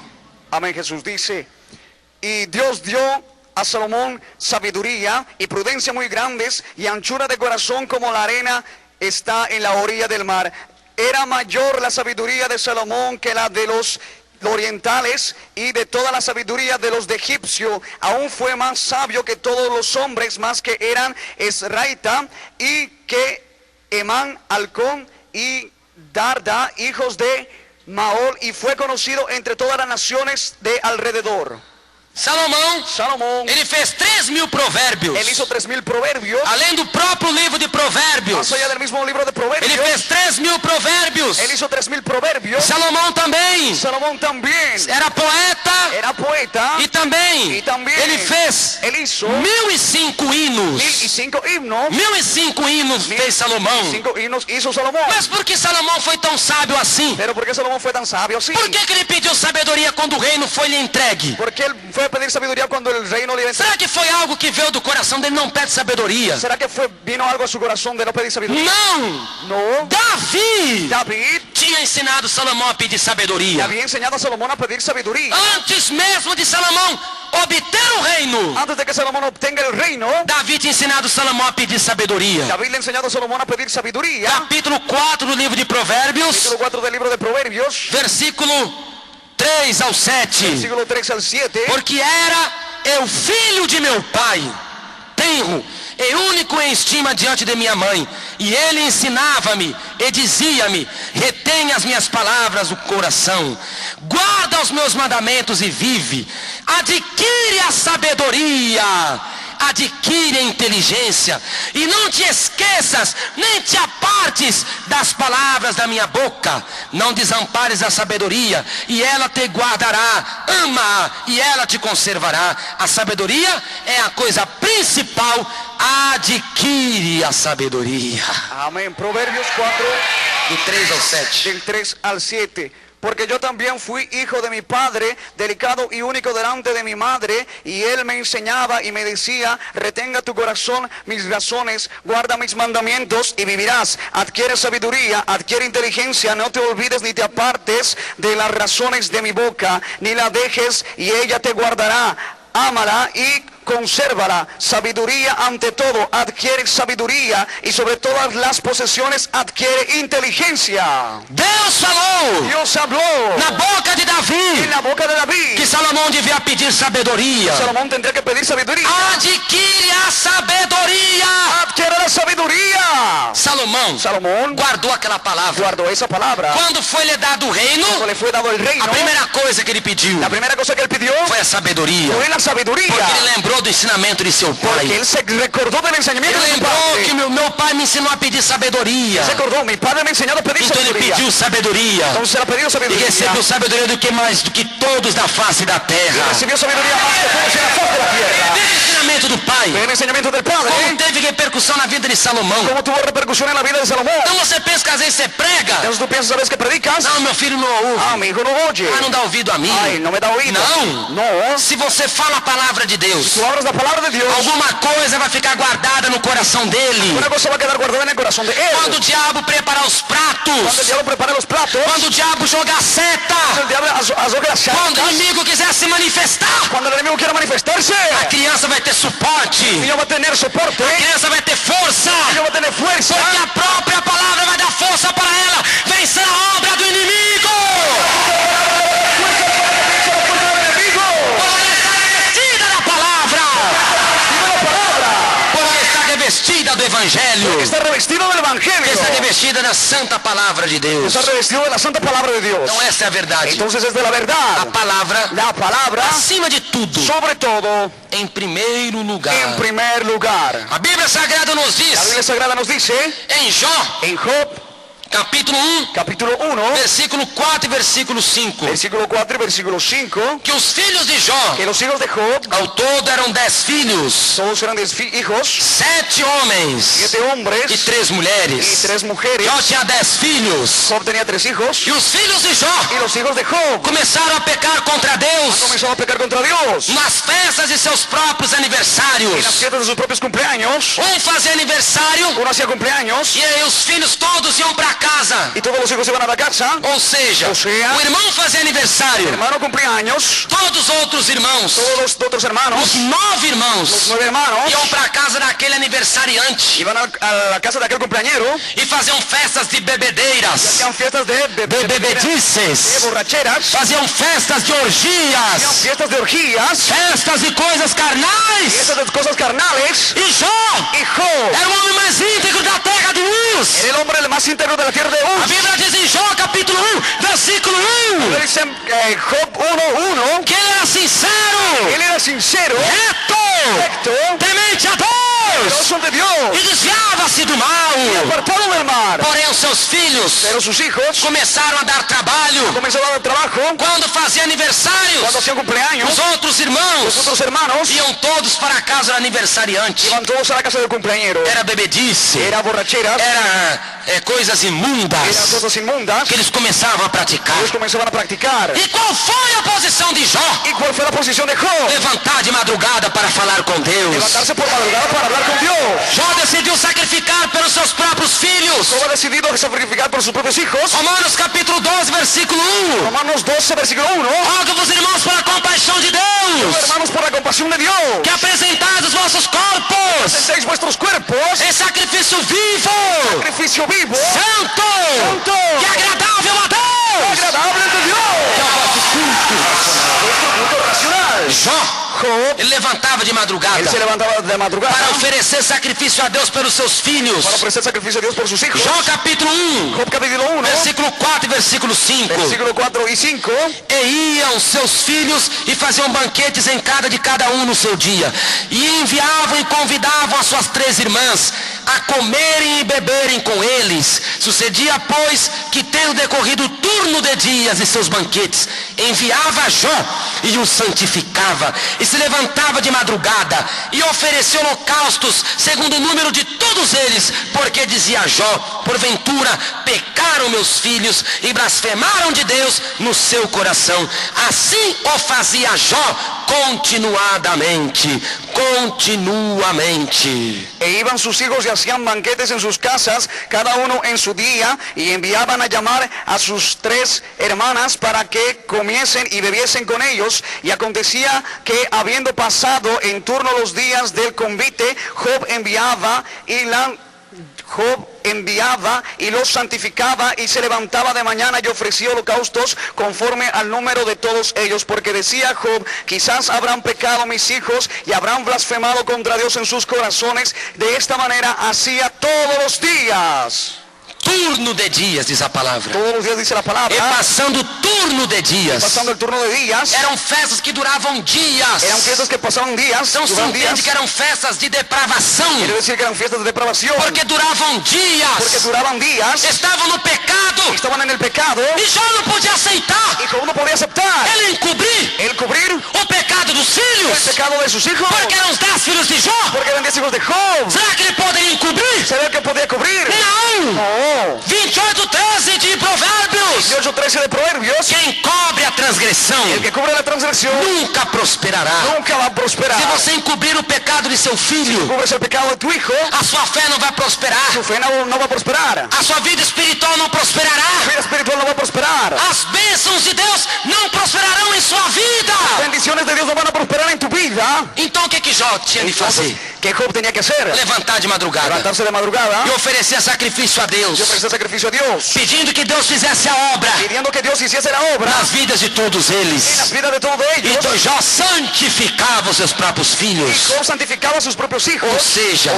Amén. Jesús dice, y Dios dio a Salomón sabiduría y prudencia muy grandes y anchura de corazón como la arena está en la orilla del mar. Era mayor la sabiduría de Salomón que la de los orientales y de toda la sabiduría de los de Egipcio. Aún fue más sabio que todos los hombres, más que eran Esraita y que Emán, Halcón y Darda, hijos de Maol, y fue conocido entre todas las naciones de alrededor. Salomão, ele fez 3.000 provérbios. Él hizo 3.000 proverbios. Além do próprio livro de provérbios, Más allá del mismo libro de ele proverbios. fez 3.000 provérbios. Él hizo 3.000 proverbios. Salomão também Salomón también era poeta era poeta. e também ele fez Él hizo 1.005 hinos. 1.005 himnos. 1.005 hinos fez Salomão. 5 himnos hizo Salomón. Mas por que Salomão foi tão sábio assim? Pero ¿por qué Salomón fue tan sabio así? Por que ele pediu sabedoria quando o reino foi lhe entregue? Porque él fue a pedir sabiduría cuando el reino le iba a entregar. Será que foi algo que veio do coração dele? Não pede sabedoria. ¿Será que vino algo a su corazón de no pedir sabiduría? Não! No. Davi David tinha ensinado Salomão a pedir le sabedoria. había enseñado a Salomón a pedir sabiduría. Antes mesmo de Salomão obter o reino, Antes de que Salomón obtenga el reino, Davi tinha ensinado Salomão a pedir sabedoria. David le ha enseñado a Salomón a pedir sabiduría. Capítulo 4 do livro de Provérbios, Capítulo 4 del libro de Proverbios, versículo 3 ao 7. versículo 3 al 7. Porque era eu filho de meu pai, tenro, e único em estima diante de minha mãe. E ele ensinava-me e dizia-me: retém as minhas palavras no coração, guarda os meus mandamentos e vive. Adquire a sabedoria, adquire a inteligência, e não te esqueças, nem te apartes das palavras da minha boca. Não desampares a sabedoria, e ela te guardará. Ama, e ela te conservará. A sabedoria é a coisa principal. Adquire a sabedoria. Amén. Proverbios 4, Do 3 ao 7. del 3 al 7. Porque yo también fui hijo de mi padre, delicado y único delante de mi madre, y él me enseñaba y me decía: retenga tu corazón mis razones, guarda mis mandamientos y vivirás. Adquiere sabiduría, adquiere inteligencia, no te olvides ni te apartes de las razones de mi boca, ni la dejes y ella te guardará. Ámala y consérvala. Sabiduría ante todo, adquiere sabiduría, y sobre todas las posesiones adquiere inteligencia. Deus falou Dios habló na boca de en Davi la boca de David que Salomão devia pedir sabedoria. Salomón tendría que pedir sabiduría. Adquire a sabedoria. Adquiere la sabiduría. Salomão guardou aquela palavra. Guardó esa palabra. Quando foi lhe dado o reino, Cuando le fue dado el reino, a primeira coisa que ele pediu la primera cosa que él pidió foi a sabedoria. fue la sabiduría. Porque ele lembrou do ensinamento de seu Porque pai. él se recordó del enseñamiento Ele de su lembrou padre. que meu pai me ensinou a pedir sabedoria. Se acordó, mi padre me enseñó a pedir Então ele sabiduría. pediu sabedoria. Entonces él ha pedido E sabiduría. recebeu sabedoria do que mais do que todos da face da terra. Recibió sabiduría más que todos en la faz de la tierra. Veja o ensinamento do pai. El enseñamiento del padre, Como teve repercussão na vida de Salomão. cómo tuvo repercusión en la vida de Salomón. Então você pensa que às vezes você prega. Entonces tú piensas, ¿sabes que predicas? Não, meu filho não ouve. Ah, mi hijo no oye. Ah, não dá ouvido a mim. Ay, no me da oído. Não. No. Se você fala a palavra de Deus, Tú hablas la palabra de Dios. alguma coisa vai ficar guardada no coração dele. Una cosa va a quedar guardada en el corazón de él. Quando o diabo preparar os Cuando el pratos, diablo prepara los platos, quando o diabo jogar a seta, el diablo azogue las quando o chancas, inimigo quiser se manifestar, cuando el enemigo quiera manifestarse, a criança vai ter suporte, el niño va a tener soporte, a criança vai ter força, el niño va a tener fuerza, porque a própria palavra vai dar força para ela vencer a obra do inimigo. Porque está revestida da palavra, porque está revestida do evangelho, está revestido del evangelio, está revestida da santa palavra de Deus. está revestido de la santa palabra de Dios. Então essa é a verdade. Entonces es de la A verdad, palavra, la palabra, acima de tudo, sobre todo, em primeiro lugar. en primer lugar. A Bíblia Sagrada nos La diz, Biblia Sagrada nos dice, em Jó, en Job, capítulo 1, capítulo 1, versículo 4 e versículo 5, versículo 4 y versículo 5, que os filhos de Jó, que los hijos de Job, ao todo eram 10 filhos, todos eran 10 hijos, 7 homens 7 hombres e 3 y mulheres. 3 mujeres. Jó tinha 10 filhos, Job tenía 3 hijos, e os filhos de Jó y los hijos de Job começaram a pecar contra Deus comenzaron a pecar contra Dios. nas festas de seus próprios En las aniversários. fiestas de sus propios cumpleaños, Fazia aniversário, uno hacía cumpleaños e aí os filhos todos iam para casa. y todos los hijos iban a la casa. Ou seja, Ou seja, o irmão fazia El aniversário, hermano cumpleaños, todos os outros irmãos, todos los otros hermanos, os 9 los irmãos, 9 hermanos, iam para casa daquele aniversariante iban a la casa de aquel cumpleañero e faziam festas de bebedeiras, hacían fiestas de bebedices, borracheras, faziam festas de hacían orgias, fiestas de orgías, festas de coisas carnais. fiestas de cosas carnales. E Jó Y Job era o homem mais íntegro da terra de Uz. era el hombre el más íntegro de la tierra de A Uz. Bíblia diz em Jó capítulo 1, versículo 1, Dice Job 1:1, que ele era sincero, él era sincero, reto, recto, temente a Deus temeroso de Dios, e desviava-se do mal. apartado del mal. Porém os seus filhos Pero sus hijos começaram a dar trabalho. comenzaron a dar trabajo. Quando fazia aniversários, Cuando hacían cumpleaños, os outros los irmãos otros hermanos iam todos para a casa do aniversariante. iban todos a la casa del cumpleañero. Era bebedice, Era borracheras, era coisas eran imundas cosas inmundas que eles começavam a praticar. ellos comenzaban a practicar. E qual foi a posição de Jó? ¿Y cuál fue la posición de Job? Levantar de madrugada para falar com Deus. Levantarse por madrugada para hablar con Dios. Jó decidiu sacrificar pelos seus próprios filhos. Job ha decidido sacrificar por sus propios hijos. Romanos capítulo 12, versículo 1. Romanos 12, versículo 1. Rogo-vos, irmãos, pela compaixão de Deus, Hermanos, por la compasión de Dios, que apresentais os vossos corpos presentéis vuestros cuerpos em sacrifício vivo, sacrificio vivo, santo, santo, e agradável a Deus, agradable de Dios. que é o vosso culto. Vuestro culto racional. Jó, Job ele levantava de madrugada Él se levantaba de madrugada para oferecer sacrifício a Deus pelos seus filhos. para ofrecer sacrificio a Dios por sus hijos. Jó capítulo 1, Job capítulo 1, versículo 4 e versículo 5. versículo 4 y 5. E iam seus filhos e faziam banquetes em casa de cada um no seu dia. E enviavam e convidavam as suas 3 irmãs a comerem e beberem com eles. Sucedia, pois, que tendo decorrido o turno de dias e seus banquetes, enviava Jó e os santificava, e se levantava de madrugada, e oferecia holocaustos, segundo o número de todos eles, porque dizia Jó: porventura pecaram meus filhos e blasfemaram de Deus no seu coração. Assim o fazia Jó continuamente. E iban sus hijos y hacían banquetes en sus casas, cada uno en su día, y enviaban a llamar a sus 3 hermanas para que comiesen y bebiesen con ellos. Y acontecía que, habiendo pasado en turno los días del convite, Job enviaba y los santificaba, y se levantaba de mañana y ofrecía holocaustos conforme al número de todos ellos, porque decía Job: quizás habrán pecado mis hijos y habrán blasfemado contra Dios en sus corazones. De esta manera hacía todos los días. Turno de dias, diz a palavra. Todos los días dice la palabra. E passando turno de dias. Pasando el turno de días. Eram festas que duravam dias. Eran fiestas que pasaban días. Não se entende que eram festas de depravação. Quiere decir que eran fiestas de depravación. Porque duravam dias. Porque duraban días. Estavam no pecado. Estaban en el pecado. E Jó não podia aceitar. Y Job no podía aceptar. Ele encobrir o pecado dos filhos. El pecado de sus hijos. Porque eram os 10 filhos de Jó. Porque eran 10 hijos de Job. Será que ele poderia encobrir? ¿Será que podía cubrir? Não. No. 28:13 de Provérbios. 28:13 de Proverbios. Quem cobre a transgressão, el que cubre la transgresión, nunca prosperará. Nunca va a prosperar. Se você encobrir o pecado de seu filho, cubres el pecado de tu hijo, a sua fé não vai prosperar. Su fe no va a prosperar. A sua vida espiritual não prosperará. Su vida espiritual no va a prosperar. As bênçãos de Deus não prosperarão em sua vida. Las bendiciones de Dios no van a prosperar en tu vida. Então o que Jó tinha de fazer? ¿Qué Job tenía que hacer? Levantar de madrugada. Levantarse de madrugada. E oferecer sacrifício a Deus. Y ofrecer sacrificio a Dios. Pedindo que Deus fizesse a obra. Pidiendo que Dios hiciese la obra. Nas vidas de todos eles. En las vidas de todos ellos. Então Jó santificava os seus próprios filhos. Y Job santificaba a sus propios hijos. Ou seja,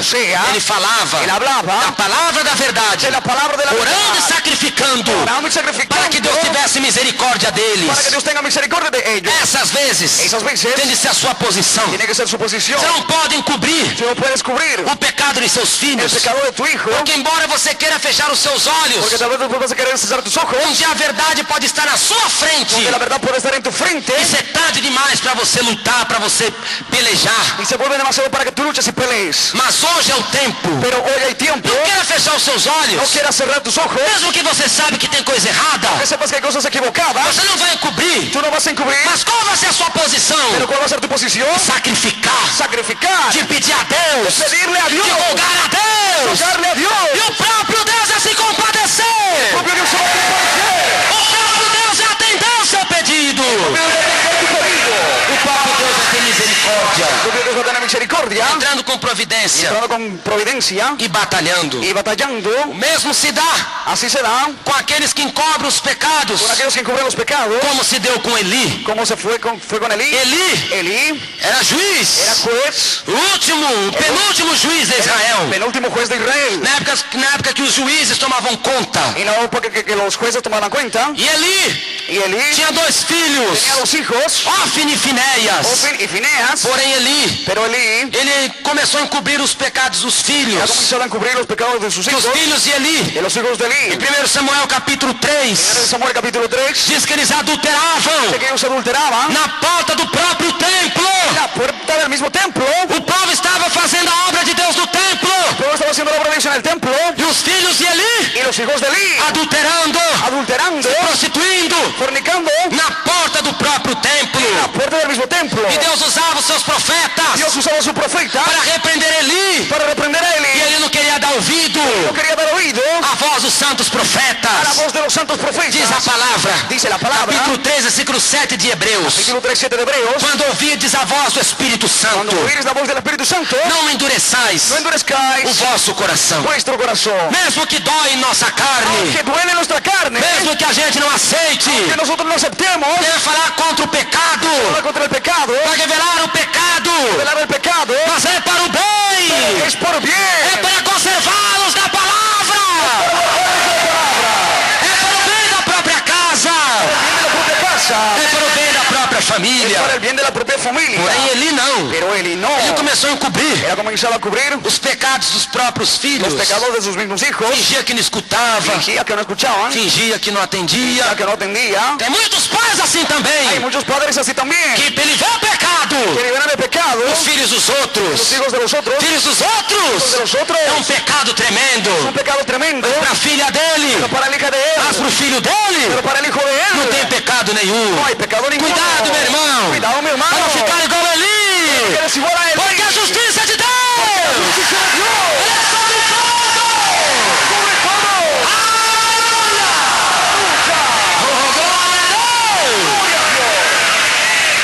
ele falava. Ele hablaba. A palavra da verdade. De la palabra de la orando e sacrificando. Orando y sacrificando. Para que Deus tivesse misericórdia deles. Para que Deus tenha misericórdia de ellos. Essas vezes. Tem de ser a sua posição. Tiene que ser su posición. Você não pode encobrir. Você não pode cobrir o pecado de seus filhos. El pecado de tu hijo. Porque embora você queira fechar os seus olhos. Porque talvez você queira fechar tus ojos. Um dia a verdade pode estar na sua frente. Porque a verdade pode estar em tu frente. E ser tarde demais para você lutar, para você pelejar. E se vuelve demasiado para que tu luches e pelees. Mas hoje é o tempo. Pero hoy hay tiempo. Não queira fechar os seus olhos. Não queira cerrar tus ojos. Mesmo que você sabe que tem coisa errada. Que sepas que hay cosas equivocadas. Você não vai encobrir. Tu não vas a encobrir. Mas qual vai ser a sua posição? Pero qual vai ser tu posição? Sacrificar. Sacrificar. De pedir a Deus. Pedirle a Deus. De rogar a Deus. Rogarle a Deus. E o próprio Deus é se compadecer. O próprio Deus se vai compadecer. O próprio Deus é atender o seu pedido. O próprio Deus é ter misericórdia. O próprio Deus vai ter misericórdia. Entrando com providência. Entrando com providência. E batalhando. E batalhando. O mesmo se dá. Assim se dá. Com aqueles que encobrem os pecados. Com aqueles que encobrem os pecados. Como se deu com Eli. Como se foi com Eli. Eli era juiz. Era juez. O penúltimo juiz de Israel. Penúltimo juez de Israel. Na época que os juízes tomavam conta. E na época que os jueces tomavam conta. E Eli tinha 2 filhos. Tinha 2 hijos. Ofni e Finéias. Ofni e Finéas. Porém ele começou a encobrir os pecados dos filhos. Começou a encobrir os pecados de seus filhos. Os filhos de Eli. E os filhos de Eli. Em 1 Samuel capítulo 3. 1 Samuel capítulo 3. Diz que eles adulteravam. Que eles adulteravam. Na porta do próprio templo. Na porta do mesmo templo. O povo estava fazendo a obra de Deus no templo. O povo estava fazendo a obra de Deus no templo. E os filhos de Eli. E os filhos de Eli. Adulterando. Se prostituindo. Fornicando. Na porta do próprio templo. Na porta do mesmo templo. E Deus usava os seus profetas. Deus usava o seu profeta. Para repreender Eli. Para repreender a Eli. E ele não queria dar ouvido. Não queria dar ouvido. A voz dos santos profetas. A voz dos santos profetas. Diz a palavra. Diz a palavra. Capítulo 3, versículo 7 de Hebreus. Capítulo 3, 7 de Hebreus. Quando ouvirdes a voz do Espírito Santo. Quando ouvirdes a voz do Espírito Santo. Não endureçais. Não endureçais o vosso coração. Vuestro coração. Mesmo que dói em nossa carne. Que duele em nossa carne. Mesmo que a gente não aceite. Que nós não aceitemos. Deve falar contra o pecado. Falar contra o pecado. Para revelar o pecado. casa, é para o bem da própria es família. para el bien de la propia familia. Porém, Eli não. Pero Eli no. Ele começou a encobrir Ella comenzaba a cubrir os pecados dos próprios filhos. los pecados de sus mismos hijos. Fingia que não escutava, Fingía que no escuchaban, fingia que não atendia. que no atendía. Tem muitos pais assim Hay também, muchos padres así también, que ele vê o pecado, que liberan el pecado, os filhos dos outros. los hijos de los otros, Filhos dos de outros los otros. é um pecado tremendo. Un pecado tremendo, Para a filha dele, pero para la hija de mas él, para o filho dele, pero para el hijo de não tem él, pecado nenhum. no hay pecado ninguno. Cuidado, meu irmão, Cuidado, mi para hermano. não ficar igual a Eli, Eres igual a él. porque a justiça é de Deus. Justicia de Dios. Ele é sobre todo. Sobre todo. Aleluia. Oh, glória a Deus. Gloria a Dios.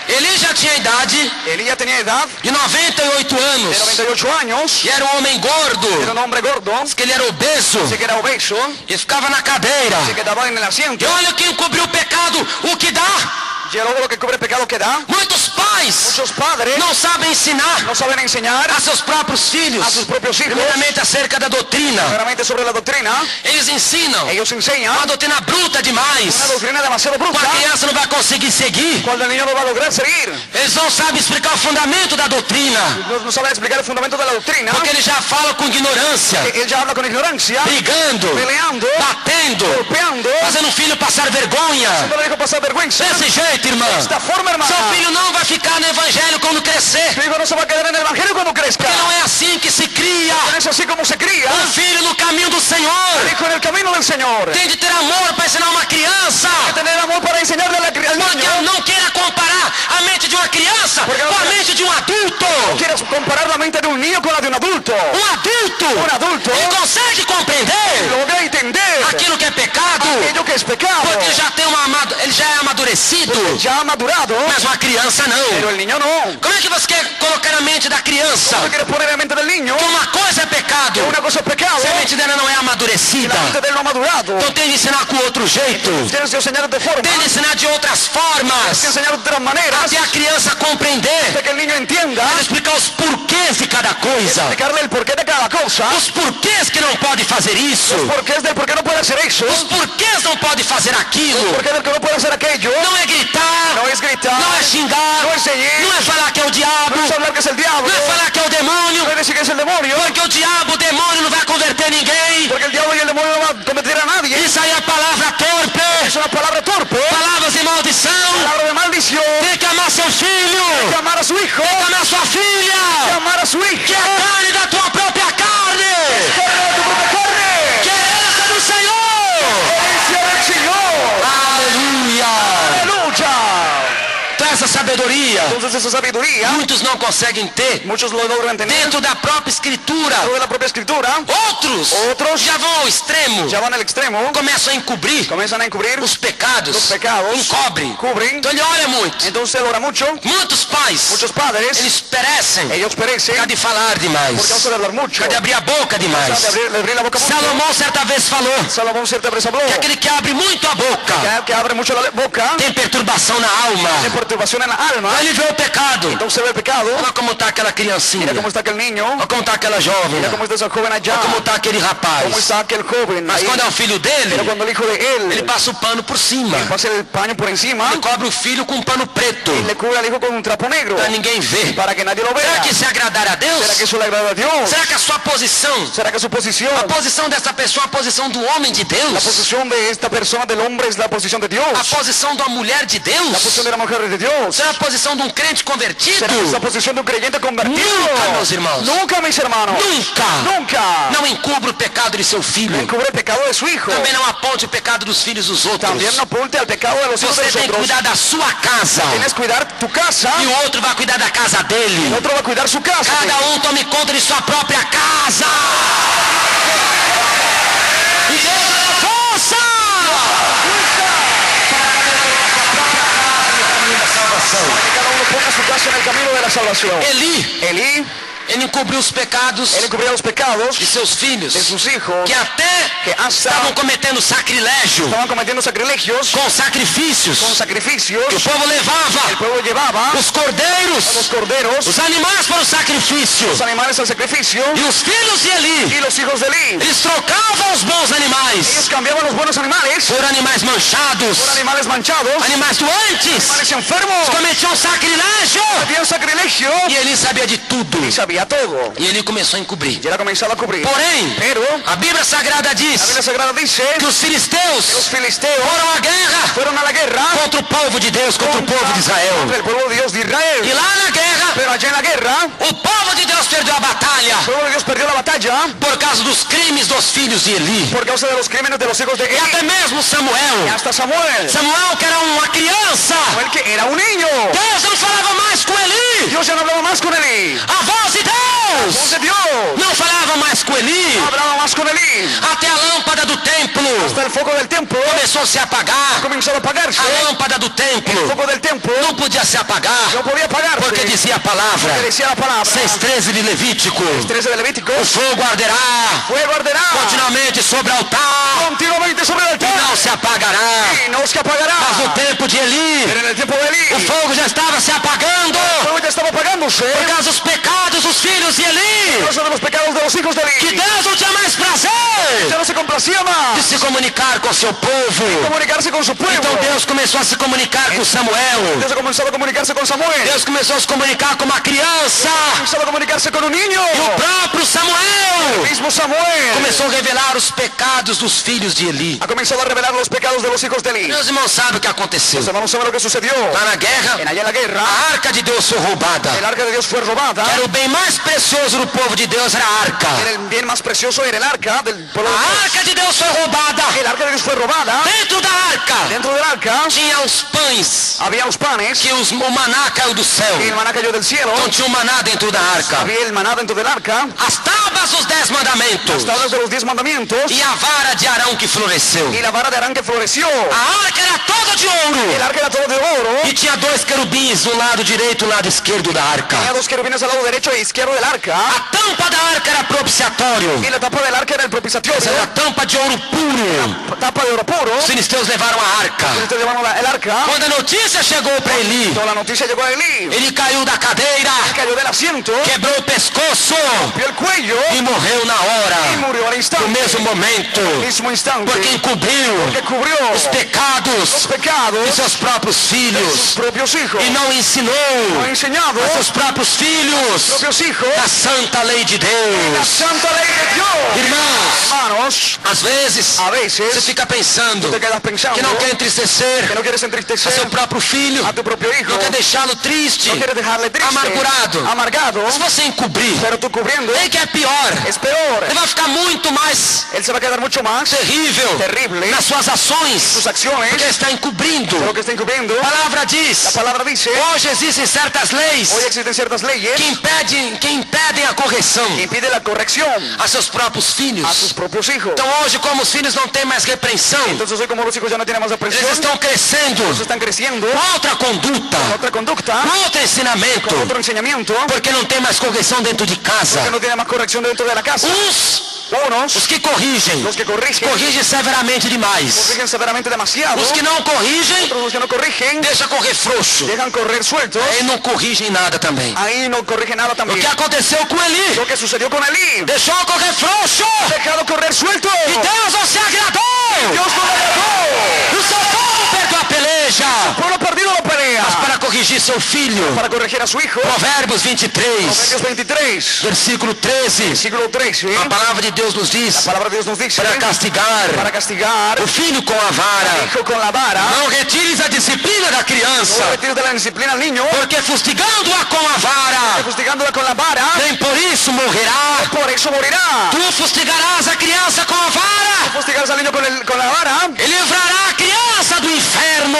Eli já tinha idade Eli ya tenía edad de 98 de anos 98 años. e era um homem gordo, Era un hombre gordo. diz que ele era obeso Dice que era obeso. e ficava na cadeira. Se quedaba en el asiento. E olha quem encobriu o pecado, o que dá. Y luego lo que cubre pecado que da. Muitos pais Muchos padres não sabem ensinar no saben enseñar a seus próprios filhos, a sus propios hijos, primeiramente acerca da doutrina. primeramente sobre la doctrina. Eles ensinam Ellos enseñan uma doutrina bruta demais. una doctrina demasiado Com bruta, a criança não vai conseguir seguir. cuando el niño no va a lograr seguir. Eles não sabem explicar o fundamento da doutrina, No saben explicar el fundamento de la doctrina. porque ele já fala com ignorância, Él ya habla con ignorancia, brigando, peleando, batendo, golpeando, fazendo o filho passar vergonha. no le dijo pasar vergüenza. Desse jeito, irmã. De esta forma, hermana, Seu filho não vai ficar no evangelho quando crescer. tu hijo no se va a quedar en el evangelio cuando crezca. Porque não é assim que se cria No es así como se cría. um filho no caminho do Senhor. El hijo en el camino del Señor. Tem de ter amor para ensinar uma criança. Hay que tener amor para enseñarle al Porque niño. não queira comparar a mente de uma criança Porque não com a quer- mente de um adulto. No quieres comparar la mente de un niño con la de un adulto. Um adulto, ele consegue compreender Logra entender aquilo que é pecado, aquello que es pecado. porque ele já é amadurecido, Ya ha madurado, mas uma criança não. pero el niño no. Como é que você quer colocar na mente da criança No quieres poner en la mente del niño que uma coisa é pecado, que una cosa es pecado se a mente dela não é y amadurecida? la mente de él no ha madurado. Então tem de ensinar com outro jeito, Tienes que enseñar de forma, tem de ensinar de outras tienes que formas, enseñar de otras maneras, até a criança compreender, para que el niño entienda, para explicar os porquês de cada coisa, explicarle el porqué de cada cosa, os porquês que não pode fazer isso, los porqués del por qué no puede hacer eso, os porquês não pode fazer aquilo. por qué del que no puede hacer aquello. Não é gritar, No es gritar, não é xingar, no es seguir, não é falar que é o diabo, no es hablar que es el diablo, não é falar que é o demônio, no es decir que es el demonio, porque o diabo, o demônio não vai converter ninguém. porque el diablo y el demonio no van a convertir a nadie. Isso aí é palavra torpe, Es una palabra torpe, palavras de maldição. palabra de maldición. Tem que amar seu filho, Hay que amar a su hijo, tem que amar sua hay que filha, amar a su que hija, é a carne da tua própria carne, carne de tu propia carne, que é a herança do Senhor. herencia del Señor. Aleluia. Aleluya. Então essa sabedoria, Entonces esa sabiduría, muitos não conseguem ter muchos lo logran tener dentro da própria escritura. dentro de la propia escritura, Outros já vão ao extremo, ya van al extremo, começam a encobrir comienzan a encubrir os pecados, los pecados, encobrem. cubren, Então ele olha muito. entonces ora mucho, Muitos pais, muchos padres, eles perecem ellos perecen por causa de falar demais, por causa de hablar mucho, por causa de abrir a boca demais. de abrir la boca mucho. Salomão certa vez falou Salomón cierta vez habló que aquele que abre muito a boca que abre mucho la boca, tem perturbação na alma. tiene perturbación en la alma, Aí ele vê o pecado. entonces ve el pecado, Olha como está aquela criancinha. mira cómo está aquel niño, Olha como está aquela jovem. mira cómo está esa joven allá, Olha como está aquele cómo rapaz. está aquel joven, Mas ahí. quando é o filho dele, Pero cuando el hijo de ele él passa o pano por cima. pasa el paño por encima, Ele cobre o filho com um pano preto, y le cubre al hijo con un trapo negro, para ninguém ver. para que nadie lo Será vea. que se agradar a Deus? ¿Será que eso le agrada a Dios? Será que a sua posição, ¿Será que su posición, a posição dessa pessoa, a posição do homem de la Deus, posición de esta persona, del hombre, es la posición de Dios? a posição da mulher de La Deus, posición de la mujer es de Dios. será a posição de um crente convertido? ¿Será que es la posición de un creyente convertido? Nunca, meus irmãos. Nunca, mis hermanos. Nunca. Nunca. Não encubra o pecado de seu filho. Encubre el pecado de su hijo. Também não aponte o pecado dos filhos dos outros. También no apunte al pecado de los hijos de Você tem que nosotros. cuidar da sua casa. Tienes que cuidar tu casa E o outro vai cuidar da casa y dele. el otro va a cuidar su casa. Cada um tome conta de sua própria casa. E Deus dá força Que cada uno ponga su casa en el camino de la salvación. Eli, Elí, Ele encobriu os pecados Él encubría los pecados de seus filhos, de sus hijos que até que hasta estavam cometendo sacrilégio estaban cometiendo sacrilegios com sacrifícios. con sacrificios. Que o povo levava El pueblo llevaba os cordeiros, los corderos, os animais para o sacrifício. los animales al sacrificio, E os filhos de Eli, y los hijos de Eli. eles trocavam os bons Ellos animais cambiaban los buenos animales por animais manchados, por animales manchados, animais doentes, animales enfermos. cometiam sacrilégio. Cometían sacrilegio E ele sabia de tudo. y sabía todo. E ele começou a encobrir. Y era comenzado a cubrir. Porém, Pero a Bíblia Sagrada la diz Biblia Sagrada dice que os que filisteus los filisteos foram à guerra fueron a la guerra contra o povo de Deus, contra o povo de Israel. contra el pueblo de Dios de E Israel. lá na guerra, Pero allá en la guerra, o povo de Deus perdeu a batalha el pueblo de Dios perdió la batalla por causa dos crimes dos filhos de Eli. por causa de los crímenes de los hijos de E até Eli. mesmo Y Samuel. hasta Samuel, Samuel, que era uma criança, Samuel que era un niño. Deus não falava mais com Eli. Dios ya no hablaba más con Eli. A voz de Voz Deus de Dios não falava mais com Eli. no hablaba más con Eli. Até a lâmpada do templo Hasta el foco del templo começou a se apagar. comenzó a apagarse. A lâmpada do templo El foco del templo não podia se apagar, no podía apagarse. porque dizia a palavra, Porque decía la palabra 6:13 de Levítico, 13 de Levítico, o fogo arderá fuego arderá continuamente sobre o altar continuamente sobre el e altar não se apagará. y no se apagará. Mas no tempo de Eli, Pero en el tiempo de o Eli, fogo já estava se apagando el fuego ya estaba apagándose por causa dos pecados dos filhos de por Eli, causa de los pecados de los hijos de que Eli. Deus não tinha mais prazer Ya no se complacía de más se comunicar com seu povo. comunicarse con su pueblo. Então Deus começou a se comunicar com Samuel. Dios comenzó a comunicarse con Samuel. Deus começou a se comunicar com uma criança. Comenzó a comunicarse con un niño. E o próprio Samuel El mismo Samuel começou a revelar os pecados dos filhos de Eli. ha comenzado a revelar los pecados de los hijos de Eli. Meus irmãos sabem o que aconteceu. Los hermanos saben lo que sucedió. Lá na guerra, En allá en la guerra, a arca de Deus foi roubada. el arca de Dios fue robada. Era o bem mais precioso do povo de Deus, era a arca. Era el bien más precioso, era el arca del pueblo de A Dios. arca de Deus foi roubada. El arca de Dios fue robada. Dentro da arca Dentro del arca tinha os pães había los panes que o maná caiu do céu. y el maná cayó del cielo. Então tinha o maná dentro da arca. Había el maná dentro del arca. As tábuas dos 10 mandamentos. Las tablas de los 10 mandamientos E a vara de Arão que floresceu. y la vara de Arán que floreció. A arca era toda de El ouro. arca era todo de oro. E tinha 2 querubins, um lado direito e um lado esquerdo da arca. Tenía 2 querubines al lado derecho e izquierdo del arca. A tampa da arca era propiciatório. Y la tapa del arca era el propiciatorio. Essa era a tampa de ouro puro. Tapa de oro puro. Os filisteus levaram a arca. Entonces llevaron el arca. Quando a notícia chegou para Eli, Cuando la noticia llegó a Eli, ele caiu da cadeira, cayó del asiento, quebrou o pescoço vio el cuello e morreu na y hora, murió al no instante. mesmo momento, Mismo instante. porque encobriu Que cubrió os pecados los pecados de seus próprios de sus filhos propios hijos. e não ensinou Ha enseñado a seus próprios filhos propios hijos a santa lei de la Deus. santa ley de Dios. Irmãos, Hermanos, às vezes a você veces fica pensando te quedas pensando que não quer entristecer que no quieres a entristecer seu próprio filho, a tu propio hijo, não quer deixá-lo triste, no quieres dejarle triste, amargurado. amargado, Se você encobrir, pero tú cubriendo bem que é pior, es peor. ele vai ficar muito mais Él se va a quedar mucho más terrível terrible nas suas ações, sus acciones porque está encobrindo. de lo que está encubriendo. A palavra La diz, palabra dice, hoje existem certas leis hoy existen ciertas leyes que impedem a correção que impiden la corrección a seus próprios a filhos. sus propios hijos. Então hoje, como os filhos não têm mais repreensão, Entonces hoy como los hijos ya no tienen más eles represión, estão crescendo están creciendo com outra conduta, con otra conducta, com outro ensinamento, con otro enseñamiento, porque não tem mais correção dentro de casa. que no tiene más corrección dentro de la casa. Os Os que corrigem, los que corrigen severamente demais. corrigen severamente demasiado. Os que não corrigem, Otros los que no corrigen deixa correr frouxo. dejan correr sueltos. Aí não corrigem nada também. Ahí no corrigen nada O también. que aconteceu com Eli? Lo que sucedió con Elí, Deixou correr frouxo. dejado correr suelto. E Deus não se agradou. Dios no le agradó. O seu povo perdeu a peleja. El pueblo perdido lo pelea Mas para corrigir seu filho, para corregir a su hijo. Provérbios 23, Proverbios 23, versículo 13, siglo 13. a palavra de Deus nos diz, La palabra de Dios nos dice para castigar para castigar o filho com a vara. al hijo con la vara. Não retires a disciplina da criança, No retires de la disciplina al niño, porque fustigando-a com a vara, fustigándola con la vara, nem por isso morrerá. por eso morirá. Tu fustigarás a criança com a vara, Fustigarás al niño con la vara. e livrará a criança do inferno.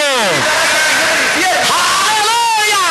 Aleluia!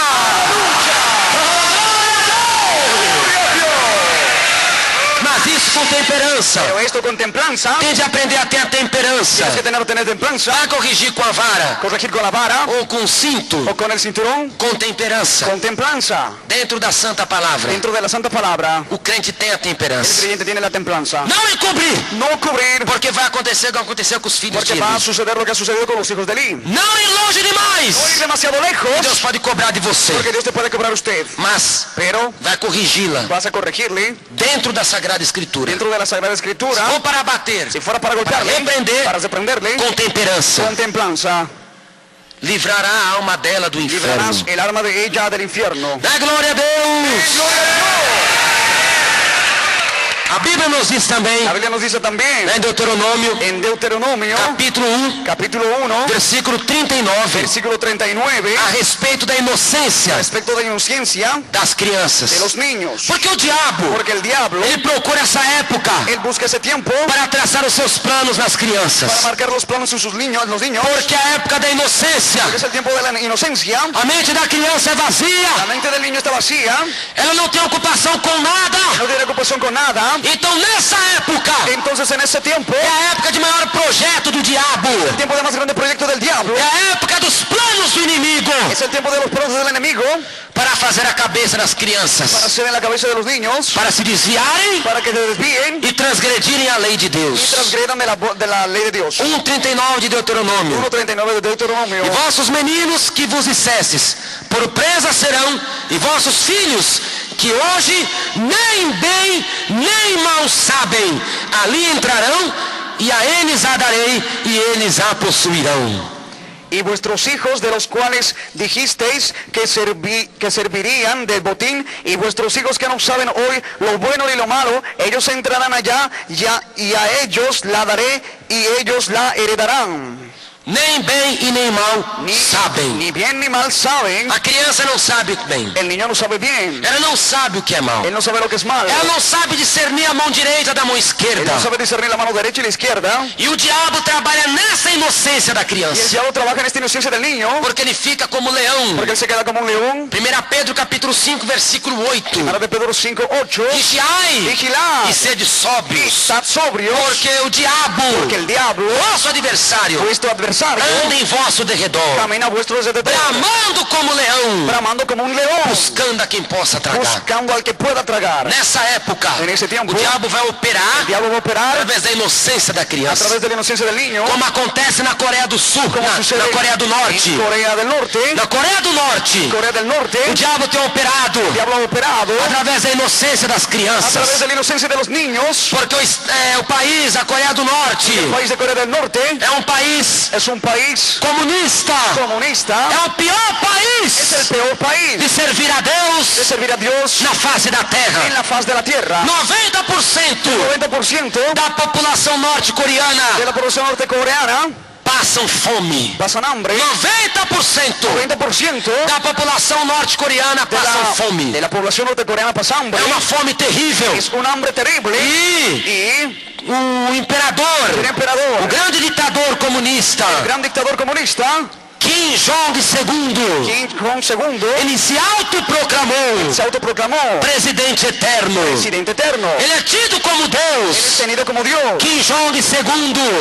Mas isso com temperança. Pero esto con templanza, Tem de aprender a ter a temperança. tienes que tener templanza, Vai corrigir com a vara corregir con la vara ou com o cinto, o con el cinturón, com temperança. con templanza. Dentro da santa palavra, Dentro de la santa palabra, o crente tem a el temperança. creyente tiene la templanza. Não encobrir, No cubrir, porque vai acontecer o que aconteceu com os filhos de porque va a Eli. suceder lo que ha sucedido con los hijos de Eli. Não ir longe No ir demais. demasiado lejos, Deus pode cobrar de você, porque Dios te puede cobrar usted. mas Pero vai corrigi-la vas a corregirle dentro da Sagrada Escritura. dentro de la Sagrada Escritura. Ou para bater, Si fuera para golpearle, reprender, para reprenderle, com temperança. con templanza, Livrará a alma dela do librarás inferno. el alma de ella del infierno. Dá glória a Deus. ¡Gloria a Dios! A Bíblia nos diz também, La Biblia nos dice también em Deuteronômio, en Deuteronomio, capítulo 1, capítulo 1, versículo 39, versículo 39, a respeito da inocência respecto de la inocencia das de crianças. los niños. Porque o diabo, Porque el diablo, ele procura essa época él busca ese tiempo para traçar os seus planos nas para crianças. marcar los planos en sus niños, los niños, Porque a época da inocência, porque es el tiempo de la inocencia. a mente da criança é La vazia, mente del niño está vacía, ela não tem ocupação com nada. no tiene ocupación con nada. Então nessa época, Entonces en ese tiempo, é a época de maior projeto do diabo. el tiempo de más grande proyecto del diablo, É a época dos planos do inimigo es el tiempo de los planos del enemigo para fazer a cabeça das para crianças, hacer en la cabeza de los niños, para se desviarem para que se desvíen e transgredirem a lei de y Deus. transgredan de la ley de Dios. 1:39 de Deuteronômio. 1:39 de Deuteronomio. E vossos meninos que vos dissestes, por presa serão, e vossos filhos, que hoje nem bem nem mal sabem, ali entrarão, e a eles a darei, e eles a possuirão. Y vuestros hijos, de los cuales dijisteis que servirían del botín, y vuestros hijos que no saben hoy lo bueno ni lo malo, ellos entrarán allá, y a ellos la daré, y ellos la heredarán. Nem bem e nem mal sabem. Ni bien ni mal saben. A criança não sabe o bem. El niño no sabe bien. Ela não sabe o que é mal. Él no sabe lo que es mal. Ela não sabe discernir a mão direita da mão Él esquerda. no sabe discernir la mano derecha y la izquierda. E o diabo trabalha nessa inocência da Y el criança. diablo trabaja en esta inocencia del niño, Porque ele fica como leão. porque él se queda como un león. 1 Pedro capítulo 5, versículo 8. Ahora de Pedro 5:8. Vigiai Vigilad e sede sóbrios. Estad sobrios, Porque o diabo, porque el diablo, vosso adversário, vuestro adversario, anda em vosso derredor, camina a vuestro derredor, bramando como leão, bramando como un león, buscando a quem possa tragar. buscando al que pueda tragar. Nessa época, En ese tiempo, o diabo vai operar el diablo va a operar através da inocência da a criança. través de la inocencia del niño, Como acontece na Coreia do Sul, como sucede na Coreia do Norte. en Corea del Norte. Na Coreia do Norte, Corea del Norte, o diabo tem operado el diablo ha operado através da inocência das a través crianças. de la inocencia de los niños. Porque o país, a Coreia do Norte, El país de Corea del Norte é um país es un país comunista. comunista, É o pior es el país peor país de servir a de Deus servir a Dios na face da en terra. la faz de la tierra. 90% 90% da população norte-coreana de la población nortecoreana passam fome. pasan hambre. 90% 90% da população norte-coreana passam fome. de la población nortecoreana pasa hambre. É uma fome terrível. Es un hambre terrible. E Y o imperador, el o emperador, grande ditador comunista, el gran dictador comunista, Kim Jong-il, Kim Jong II, ele se autoproclamou se autoproclamó presidente eterno. presidente eterno. Ele é tido como Él es Deus. tenido como Dios. Kim Jong-il,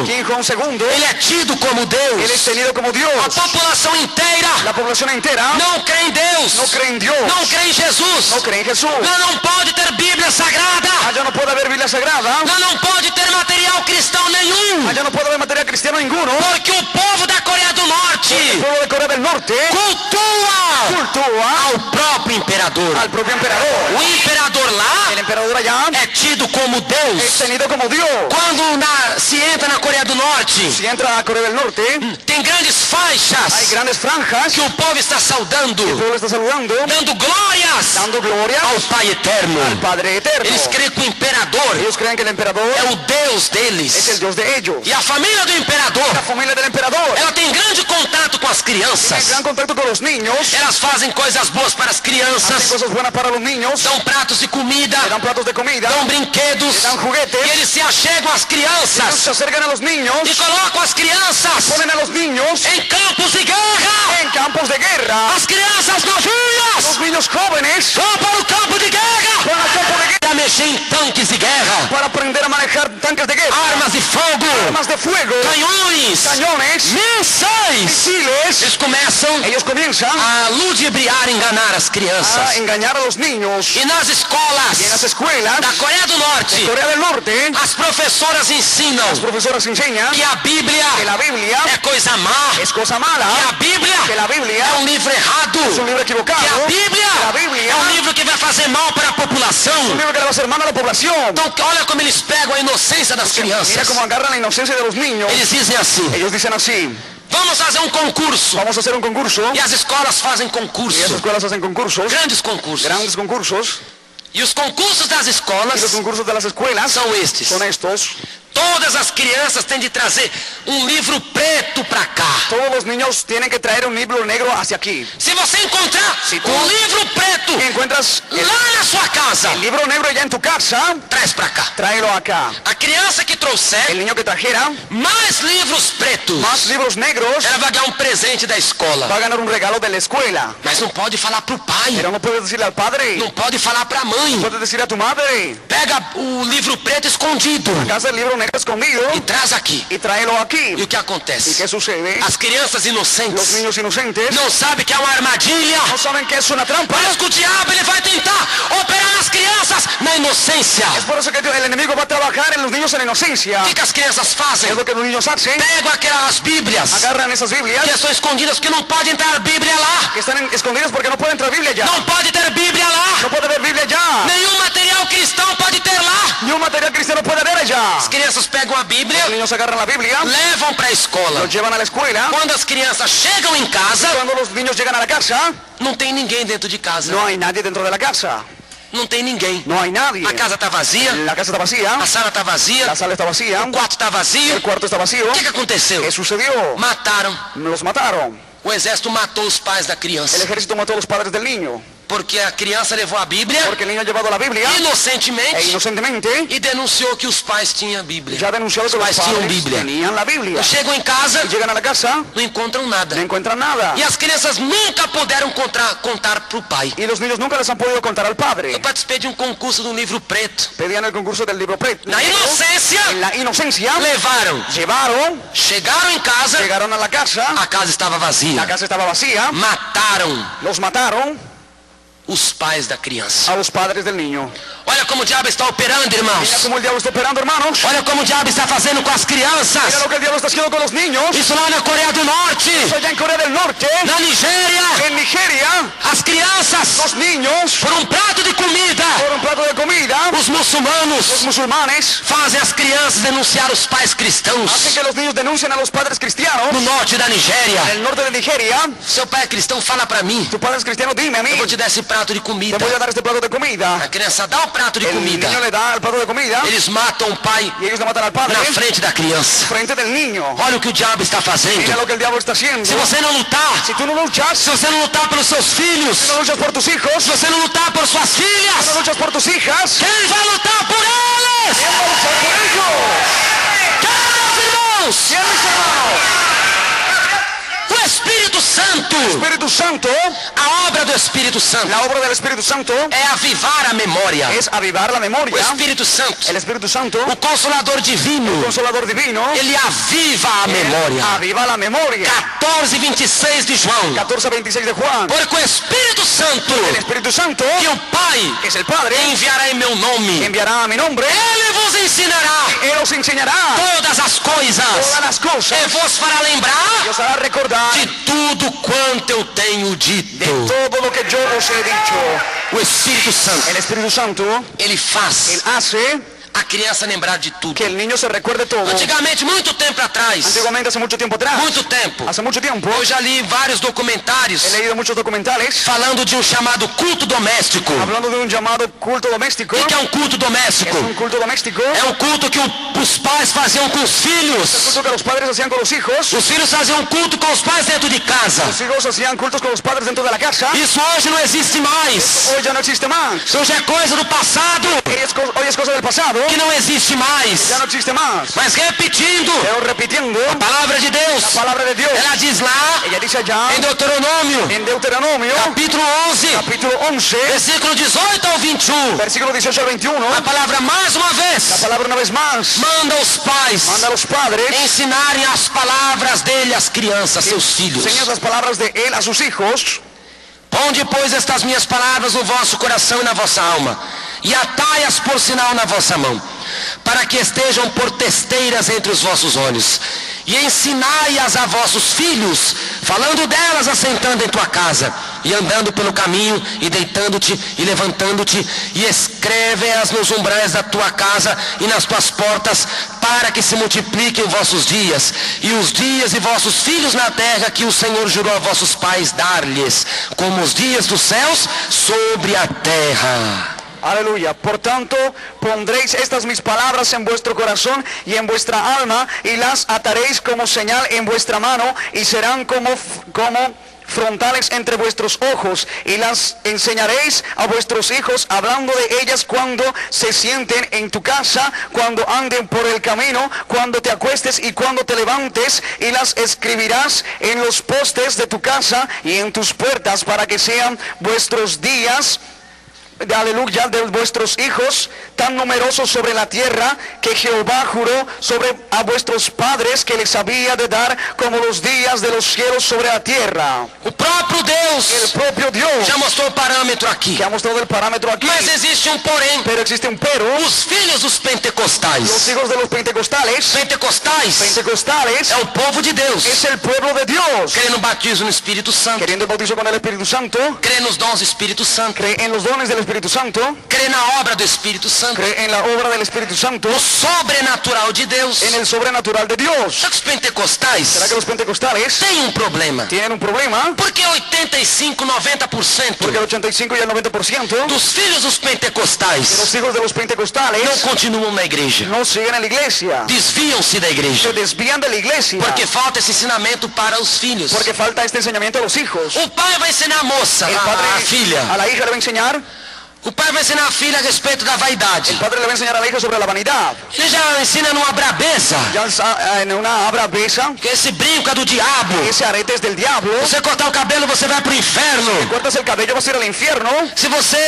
Kim Jong II, ele é tido como él es Deus. tenido como A Dios. população inteira La población entera não crê em Deus, no cree en Dios, não crê em Jesus. no cree en Jesús. Não pode ter Bíblia Sagrada. Allá no puede haber Biblia Sagrada. Não pode ter material cristão nenhum. Allá no puede haber material cristiano ninguno. Porque o povo da Coreia do El Norte pueblo de Corea del Norte cultua cultúa ao próprio imperador. al propio emperador. O imperador lá El emperador allá é tido como es Deus. tenido como Dios. Quando se entra na Coreia do Norte, Si entra a Corea del Norte, tem grandes hay faixas grandes franjas. que o povo está saudando, El pueblo está saludando, dando glórias dando gloria ao Pai Eterno. al Padre Eterno. Eles creem que o imperador Ellos creen que el emperador é o Deus es el deles. Dios de ellos. E a família do imperador, La familia del emperador ela tem grande contato com as tiene crianças. gran contacto con los niños. Elas fazem coisas boas para as Hacen crianças, cosas buenas para los niños. dão pratos de comida, Le dan platos de comida. dão brinquedos, Le dan juguetes. e eles se achegam às Ellos crianças se acercan a los niños. e colocam as crianças Ponen a los niños em campos de guerra. en campos de guerra. As crianças Los novinhas niños jóvenes vão para o campo de guerra van al campo de guerra para mexer em tanques de guerra. para aprender armas de fuego, canhões, cañones, mísseis. misiles. Eles começam Ellos comienzan a ludibriar, enganar as a crianças. engañar a los niños. E nas escolas Y en las escuelas da Coreia do Norte, Corea del Norte, as professoras ensinam las profesoras enseñan que a Bíblia que la Biblia é coisa má, es cosa que mala, a Bíblia que la Biblia é um livro errado, es un libro equivocado, que a Bíblia que la Biblia é um livro que vai fazer mal para a es un população. libro que le va a hacer mal a la población. Então olha como eles pegam a inocência das Mira crianças. cómo agarran la inocencia de los niños. Eles dizem assim: Ellos dicen así: vamos fazer um concurso. vamos a hacer un concurso. E as escolas fazem Y las concurso, escuelas hacen concursos, grandes concursos. grandes concursos. E os concursos das Y los escolas concursos de las escuelas são estes. son estos. Todas as crianças têm de trazer um livro preto para cá. Todos los niños tienen que traer un libro negro hacia aquí. Se você encontrar Se tu- um livro preto Y encuentras lá na sua casa, el libro negro ya en tu casa, traz para cá. tráelo acá. A criança que trouxer El niño que trajera mais livros pretos, más libros negros ela vai ganhar um presente da escola. va a ganar un regalo de la escuela. Mas não pode falar pro pai, Pero no puedes decirle al padre, não pode falar pra mãe. puedes decir a tu madre, Pega o livro preto escondido casa el libro negro escondido e traz aqui. y tráelo E aquí. o que ¿Y acontece? qué sucede? As crianças Los inocentes niños inocentes não sabem que é uma armadilha. no saben que es una trampa. Parece que o diabo ele vai tentar operar nas crianças na inocência. Es por eso que el enemigo va a trabajar en los niños en la inocencia. O que as crianças fazem? Es lo que los niños hacen. Pegam aquelas bíblias Agarran esas Biblias que estão escondidas porque não pode entrar Bíblia lá. que están escondidas porque no puede entrar Biblia ya. Não pode ter Bíblia lá. No puede ver Biblia ya. Nenhum material cristão pode ter lá. Ni un material cristiano puede ver allá. As crianças pegam a Bíblia, Los niños agarran la Biblia, levam para a escola. los llevan a la escuela. Quando as crianças chegam em casa, Cuando los niños llegan a la casa, não tem ninguém dentro de casa. no hay nadie dentro de la casa. Não tem ninguém. No hay nadie. A casa está vazia, La casa está vacía, a sala está vazia, la sala está vacía, o quarto está vazio. el cuarto está vacío. O que aconteceu? ¿Qué sucedió? Mataram. Los mataron. O exército matou os pais da El criança. ejército mató a los padres del niño. Porque a criança levou a Bíblia Porque el niño ha llevado la Biblia e inocentemente inocentemente e denunciou que os pais tinham a Bíblia. ya ha denunciado que Os los pais tinham padres Bíblia. tenían la Biblia. Chegam em casa, Y llegan a la casa, não encontram nada. no encuentran nada. E as crianças nunca puderam contar para o pai. Y los niños nunca les han podido contar al padre. Eu participei de um concurso de um livro preto. Pedían el concurso del libro preto. Na inocência, En la inocencia, levaram. llevaron, Chegaram em casa, llegaron a la casa estava la vazia. casa estaba vacía, Mataram los mataron os pais da criança. a los padres del niño. Olha como o diabo está operando, Mira irmãos. cómo el diablo está operando, hermanos. Olha como o diabo está fazendo com as Mira crianças. lo que el diablo está haciendo con los niños. Isso lá na Coreia do Norte, Eso allá en Corea del Norte, na Nigéria. en Nigeria, As crianças, los niños, por um prato de comida, por un plato de comida, os muçulmanos los musulmanes fazem as crianças denunciar os pais hacen cristãos que los niños denuncien a los padres cristianos. no norte da En Nigéria. el norte de Nigeria, Seu pai é cristão, fala pra mim. tu padre es cristiano, dime a mí, Eu vou te dar esse prato de te comida. voy a dar este plato de comida. A criança dá o prato de El comida. niño le da el plato de comida Eles matam o pai y ellos le matan al padre na frente da criança. frente del niño. Olha o que o diabo está Mira fazendo. lo que el diablo está haciendo. Se você não lutar, Si tú no luchas, se você não lutar pelos seus filhos, si no luchas por tus hijos, se você não lutar por suas si no filhas, luchas por tus hijas, quem vai lutar por eles? ¿quién va a luchar por ellos? Quem, irmãos? ¿Quién, mis hermanos? O Espírito Santo, Espíritu Santo, a obra do Espírito Santo la obra del Espíritu Santo é avivar a memória. es avivar la O memoria. Espírito Santo, El Espíritu Santo, o Consolador Divino, Consolador divino, ele aviva a memória. aviva la memoria. 14:26 de João. 14:26 de Juan. Porque o Espírito Santo, El Espíritu Santo, que o Pai que es el Padre, enviará em meu nome, enviará a mi nombre. Ele vos ensinará Él os enseñará todas as coisas todas las e cosas. vos fará lembrar Y os hará recordar de tudo quanto eu tenho dito. todo lo que yo os he dicho. O Espírito Santo, El Espíritu Santo, ele faz Él hace a criança lembrar de tudo. que el niño se recuerde todo. Antigamente, muito tempo atrás, Antiguamente, hace mucho tiempo atrás, muito tempo, hace mucho tiempo, eu já li vários documentários he leído muchos documentales falando de um chamado culto doméstico. hablando de un llamado culto doméstico. O que é um culto doméstico? Es un culto doméstico. É um culto que os pais faziam com os El filhos. culto que los padres hacían con los hijos. Os filhos faziam culto com os pais dentro de casa. Los hijos hacían cultos con los padres dentro de la casa. Isso hoje não existe mais. Hoy ya no existe más. Isso hoje é coisa do passado. Hoy es cosa cosa del pasado que não existe mais. ya no existe más. Mas repetindo Pero repitiendo a palavra de Deus, la palabra de Dios, ela diz lá ella dice allá em Deuteronômio, en Deuteronomio, capítulo 11, capítulo 11, versículo 18 ao 21. versículo 18 al 21, A palavra mais uma la vez palabra una vez más manda os pais manda a los padres ensinarem as palavras dele às crianças, seus filhos. enseñar las palabras de él a sus hijos. Ponde, pois, estas minhas palavras no vosso coração e na vossa alma, e atai-as por sinal na vossa mão, para que estejam por testeiras entre os vossos olhos, e ensinai-as a vossos filhos, falando delas assentando em tua casa, e andando pelo caminho, e deitando-te, e levantando-te, e escreve-as nos umbrais da tua casa e nas tuas portas, para que se multipliquem vossos dias, e os dias de vossos filhos na terra, que o Senhor jurou a vossos pais dar-lhes, como os dias dos céus sobre a terra. Aleluya. Por tanto, pondréis estas mis palabras en vuestro corazón y en vuestra alma, y las ataréis como señal en vuestra mano, y serán como frontales entre vuestros ojos, y las enseñaréis a vuestros hijos, hablando de ellas cuando se sienten en tu casa, cuando anden por el camino, cuando te acuestes y cuando te levantes, y las escribirás en los postes de tu casa y en tus puertas, para que sean vuestros días, aleluya, de vuestros hijos tan numerosos sobre la tierra, que Jehová juró sobre a vuestros padres que les había de dar, como los días de los cielos sobre la tierra. O próprio Deus El propio Dios já mostrou o parâmetro aqui. que ha mostrado el parámetro aquí, Mas existe um porém. pero existe un pero. Os filhos dos Los pentecostais. hijos de los pentecostales É o povo de Deus. es el pueblo de Dios, Crê no batismo no Espírito Santo. queriendo el bautizo con el Espíritu Santo, Crê nos dons do Espírito Santo. cree en los dones del Espíritu Santo, Crê na obra do Espírito Santo. cree en la obra del Espíritu Santo, No sobrenatural de Deus. en el sobrenatural de Dios. Só que os pentecostais ¿Será que los pentecostales têm um problema. tienen un problema? Porque 85, 90% Porque el 85 y el 90% dos filhos dos de pentecostais los hijos de los não pentecostales continuam na igreja. no siguen en la iglesia, Desviam-se da igreja. se desvían de la iglesia, Porque falta esse ensinamento para os filhos. porque falta este enseñamiento a los hijos. O pai vai ensinar a moça, El a padre filha. a la hija le va a enseñar, O pai vai ensinar a filha a respeito da vaidade. el padre le va a enseñar a la hija sobre la vanidad. Ele já ensina numa brabeza, Ya en una brabeza, que esse brinco é do diabo. ese arete es del diablo. Você cortar o cabelo, você vai pro inferno. Cortas el cabello, vas a ir al infierno. Se você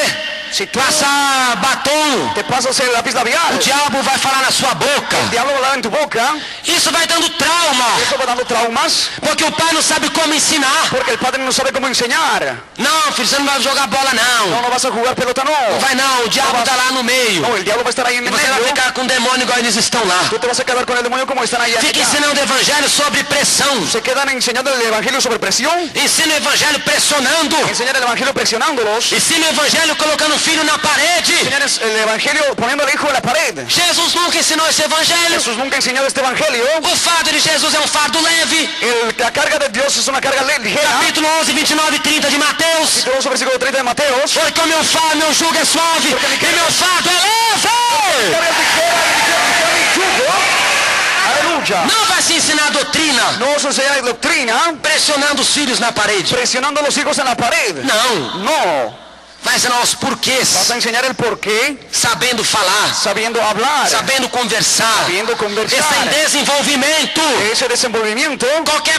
Si tú passar batom, te pasas el lápiz o labial, diabo vai falar na sua boca. el diablo va a hablar en tu boca. Isso vai dando trauma, Eso va dando traumas, porque o pai não sabe como ensinar. porque el padre no sabe cómo enseñar. Não, filho, você não vai jogar bola não. No vas a jugar pelota, no. Não vai não, o diabo tá lá no meio. No, el diablo va a estar ahí en E el você vai medio. ficar com o demônio igual eles estão lá. Tú te vas a quedar con el demonio como están allá. Fica ensinando o evangelho sobre pressão. Se quedan enseñando el evangelio sobre presión. Ensina o evangelho pressionando. Enseñar el evangelio presionándolos. Ensina o evangelho colocando o filho na parede. Enseñar el evangelio poniendo al hijo en la pared. Jesus nunca ensinou esse evangelho. Jesús nunca ha enseñado este evangelio. O fardo de Jesus é um fardo leve. La carga de Dios es una carga ligera. Capítulo 11, 29 e 30 de Mateus. Capítulo 11, versículo 30 de Mateos. Porque o meu jugo é suave e meu fardo é leve. Carga ligera y ligero mi yugo. Aleluya. Não vai se ensinar doutrina No se enseña doctrina pressionando os filhos na parede. presionando a los hijos en la pared. Não. No. Vai ensinar os Vas porquês, a enseñar el porqué, sabendo falar, sabiendo hablar, sabendo conversar. sabiendo conversar. Está em desenvolvimento. Ese desenvolvimiento Qualquer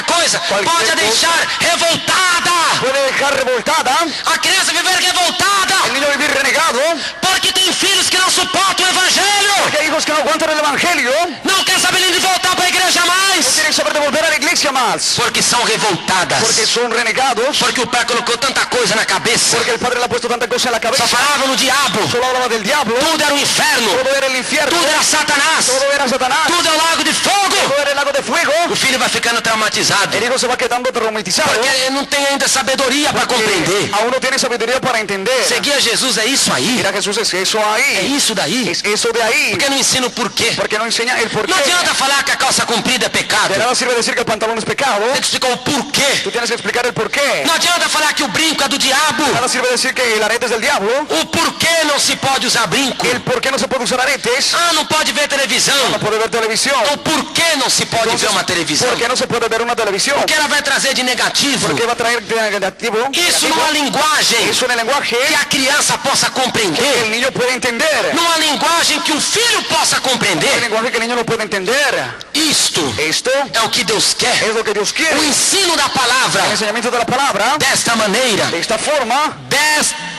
coisa Qualquer pode a coisa. deixar revoltada. puede dejar revoltada, A criança viver revoltada el niño vivir renegado, porque tem filhos que não suportam o evangelho. porque hay hijos que no aguantan el evangelio, Não quer saber nem de voltar para a igreja no mais. quieren saber de volver a la iglesia más, Porque são revoltadas. porque son renegados, Porque o pai colocou tanta coisa na cabeça. porque el padre le ha puesto tanta cosa en la Só cabeza, falava no diabo. solo hablaba del diablo, Tudo era o inferno. todo era el infierno, Tudo era Satanás. todo era Satanás, Tudo é o lago de fogo. todo era el lago de fuego. O filho vai ficando traumatizado. El hijo se va quedando traumatizado, Porque não tem ainda sabedoria para compreender. aún no tiene sabiduría para entender. Seguir a Jesus é isso aí. Mira, Jesús es eso É ahí, isso daí. es eso de ahí, Porque não ensina o porquê. porque no enseña el porqué. Não adianta falar que a calça comprida é pecado. De nada sirve sirve decir que el pantalón es pecado. Tem que explicar o porquê. Tú tienes que explicar el porqué. Não adianta falar que o brinco é do diabo. Nada sirve decir que el arete es del diablo. O porquê não se pode usar brinco. El por qué no se puede usar aretes. Ah, não pode ver televisão. No puede ver televisión. Então por que não se pode ver uma televisão? ¿Por qué no se puede ver una televisión? O que ela vai trazer de negativo? ¿Por qué va a traer negativo? Isso numa linguagem Eso en el lenguaje que a criança possa que compreender. el niño puede entender. Numa linguagem que o filho possa El compreender. lenguaje que el niño no puede entender. Isto Esto é o que Deus quer. es lo que Dios quiere. O ensino da palavra. El enseñamiento de la palabra. Desta maneira. De esta forma.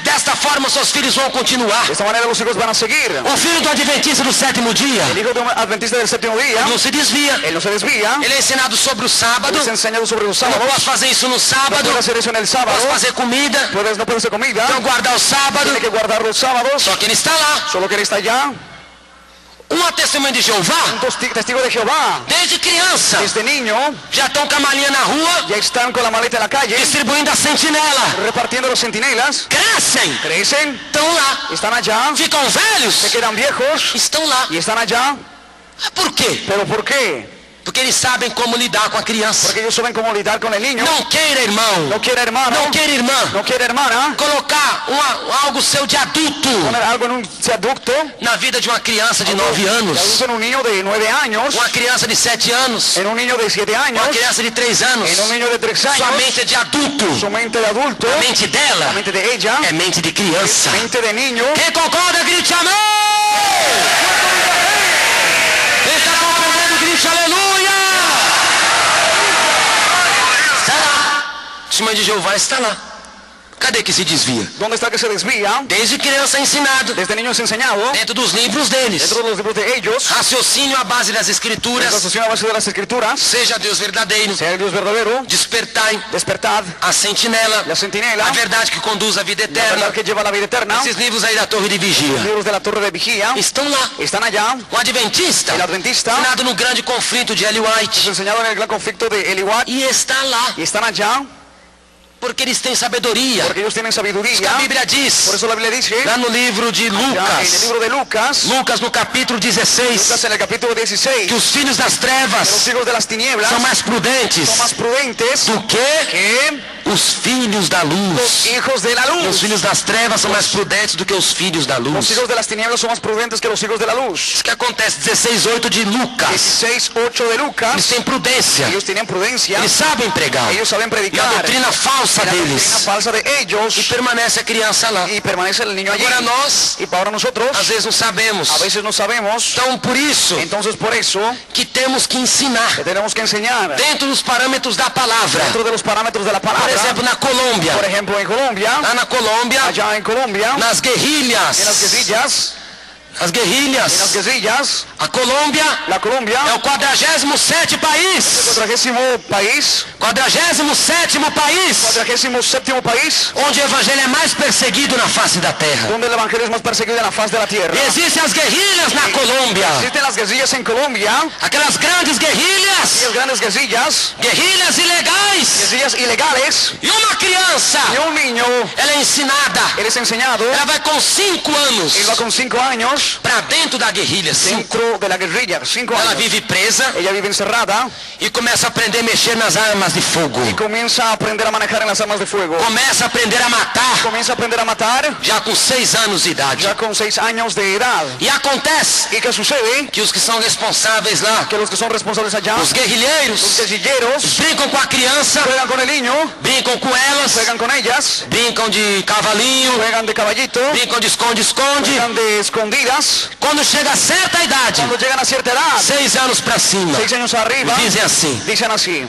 Desta forma seus filhos vão continuar. De esta manera los hijos van a seguir. O filho do adventista do sétimo dia. El hijo de un adventista del séptimo día. Não se desvia. Él no se desvía. Ele é ensinado sobre o sábado. Él es enseñado sobre los Eu não sábados. posso fazer isso no No sábado. puede hacer eso en el sábado. Posso fazer comida. No puede hacer comida. Então guardar o sábado. Tiene que guardar los sábados. Só que ele está lá. Solo que él está allá. Uma testemunha de Jeová. Un testigo de Jehová. Desde criança. Desde niño Já estão com a malinha na rua. ya están con la maleta en la calle. Distribuindo a sentinela. Repartiendo los centinelas. Crescem. Crecen. Estão lá. Están allá. Ficam velhos. Se quedan viejos. Estão lá. Y están allá. Por quê? ¿Pero por qué? Porque eles sabem como lidar com a criança. Porque ellos saben cómo lidiar con el niño. Não queira, irmão. No quiere hermano. Não queira, irmã. No quiere hermana. Colocar algo seu de adulto Poner algo en un adulto. na vida de uma criança de 9 De anos. adulto en un niño de 9 años. Uma criança de 7 anos. En un niño de 7 años. Uma criança de 3 anos. En un niño de 3 años. Sua mente é de adulto. Su mente de adulto. A mente dela La mente de ella. é mente de criança. Mente de niño. Quem concorda, grite amém! Quem está concordando, grite aleluia! Está lá. Testemunha de Jeová está lá. Cadê que se desvia? ¿Dónde está que se desvía? Desde criança é ensinado. Desde niño es enseñado. Dentro dos livros deles. Dentro de los libros de ellos. Raciocínio à base das La escrituras. asociación a base de las escrituras. Seja Deus verdadeiro. Sea el Dios verdadero. Despertai Despertad. a sentinela. La centinela. A verdade que conduz à vida La eterna. verdad que lleva a la vida eterna. Esses livros aí da torre de Los vigia. libros de la torre de vigía. Estão lá. Están allá. O adventista. El adventista. Ensinado no grande conflito de Ellen Es White. enseñado en el gran conflicto de Eli White. E está lá. Y están allá. Porque eles têm sabedoria. Porque ellos tienen Que a sabiduría. Bíblia diz. Por eso la Biblia dice. Lá no livro de Ya en el Lucas. libro de Lucas. Lucas no capítulo 16. Lucas en el capítulo 16. Que os filhos das Los trevas hijos de las tinieblas são mais prudentes son más prudentes do que que os filhos da los luz. hijos de la Os luz. filhos das trevas são mais prudentes do que os filhos da Los luz. hijos de las tinieblas son más prudentes que los hijos de la luz. Isso que acontece, 16:8 de Lucas. 16:8 de Eles Lucas. têm prudência. Ellos tienen prudencia. Eles sabem pregar. Ellos saben E a predicar. doutrina falsa Y la doctrina deles. falsa de E ellos. permanece a criança lá. Y permanece el niño allí. Agora nós, Y para nosotros, às vezes não sabemos. a veces no sabemos. Então, por isso Entonces por eso que temos que ensinar que tenemos que enseñar dentro dos parâmetros da palavra. dentro de los parámetros de la Por palabra. exemplo, na Colômbia. Por ejemplo, en Colombia, Lá na Colômbia, allá en Colombia, nas en las guerrilhas. guerrillas, As en las guerrilhas. guerrillas, A Colômbia la Colombia, é o 47º el país. 47º país, 47º país 47º país, onde o evangelho é mais perseguido na face da terra. donde el evangelio es más perseguido en la faz de la tierra. E existem as guerrilhas na Colômbia. Existen las guerrillas en Colombia, Aquelas grandes guerrilhas. las grandes guerrillas, Guerrilhas ilegais. guerrillas ilegales, E uma criança, y un niño, ela é ensinada. él es enseñado, Ela vai com 5 anos él va con 5 años para dentro da guerrilha. 5. dentro de la guerrilla, 5 Ela años. vive presa Ella vive encerrada e começa a aprender a mexer nas armas de fogo. y comienza a aprender a manejar en las armas de fuego. Começa a aprender a matar Comienza a aprender a matar já com 6 anos de idade. ya con 6 años de edad. E acontece ¿Y qué sucede? que os que são responsáveis lá, Que los que son responsables allá, os guerrilheiros, los guerrilleros, brincam com a criança, juegan con el niño, brincam com elas, juegan con ellas, brincam de cavalinho, juegan de caballito, brincam de esconde-esconde. juegan de escondidas. Quando chega a certa idade, Cuando llegan a cierta edad, 6 anos para cima, 6 años arriba, dizem assim: dicen así: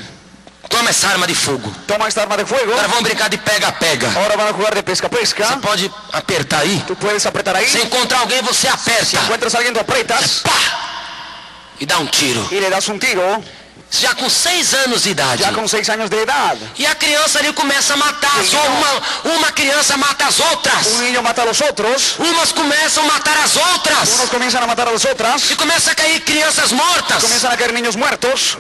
toma essa arma de fogo. toma esta arma de fuego, Agora vamos brincar de pega-pega. ahora van a jugar de Você pesca-pesca. pode apertar aí. Tú puedes apretar ahí. Se encontrar alguém, você aperta. Encuentras a alguien, tú aprietas Pá! E dá um tiro. y le das un tiro, Já com 6 anos de idade. ya con 6 años de edad. E a criança ali começa a matar. Só uma criança mata as outras. Un niño mata a los otros, Umas começam a matar as outras. unos comienzan a matar a las otras, E começa a cair crianças mortas. comienzan a caer niños muertos.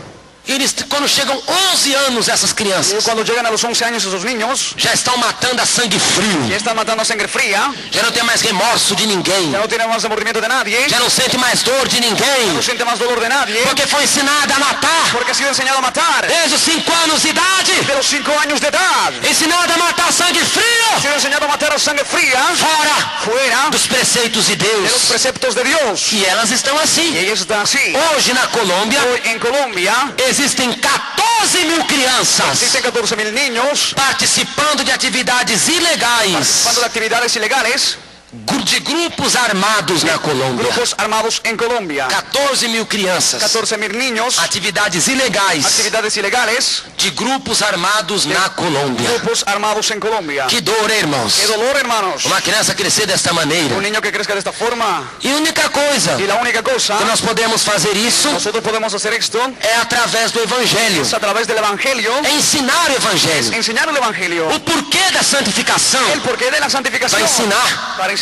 E eles, quando chegam 11 anos, essas Y crianças cuando llegan a los 11 años esos niños, já estão matando a sangue ya frio. están matando a sangre fría, Já não tem mais remorso de ninguém. ya no tienen más remordimiento de nadie, Já não sente mais dor de ninguém. no siente más dolor de nadie, Porque foi ensinada a matar. porque ha sido enseñado a matar Desde os 5 anos de idade. de los 5 años de edad. Ensinada a matar sangue Ha frio. sido enseñado a matar a sangre fría, Fora fuera dos preceitos de de los Deus. preceptos de Dios. E elas estão Y assim. ellos están así. Hoje na Colômbia Hoy en Colombia existem 14 mil crianças existen 14.000 niños participando de atividades ilegais participando de actividades ilegales, de grupos armados na Colômbia. grupos armados en Colombia. 14 mil crianças. 14.000 niños, Atividades ilegais actividades ilegales, de grupos armados na Colômbia. grupos armados en Colombia. Que dor, irmãos. ¡Qué dolor, hermanos! Uma criança crescer desta maneira. Un niño que crezca de esta forma. E a única coisa Y la única cosa que nós podemos fazer isso nosotros podemos hacer esto é através do Evangelho. es a través del Evangelio, É ensinar o Evangelho. enseñar el Evangelio, O porquê da santificação. el porqué de la santificación, Para ensinar. para enseñar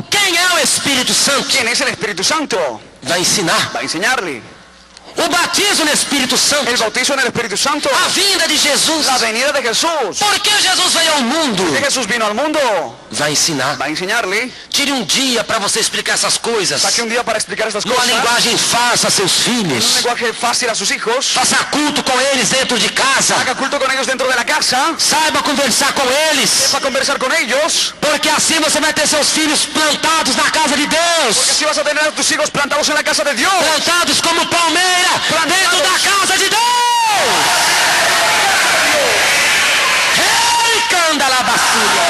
Quem é o Espírito Santo? quién es el Espíritu Santo, Vai ensinar. va a enseñarle. O batismo no Espírito Santo. El bautizo en el Espíritu Santo, A vinda de Jesus. la venida de Jesús. Por que Jesus veio ao mundo? Que Jesús vino al mundo, Vai ensinar. va a enseñarle. Tire um dia para você explicar essas coisas. Saque un día para explicar estas Numa cosas, linguagem fácil a seus un filhos. lenguaje fácil a sus hijos. Faça culto com eles dentro de casa. Haga culto con ellos dentro de la casa, Saiba conversar com eles. sepa conversar con ellos, Porque assim você vai ter seus filhos plantados na casa de porque Deus. así vas a tener a tus hijos plantados en la casa de Dios. Plantados como palmeira dentro da casa de Deus. Ei, canda lá basura.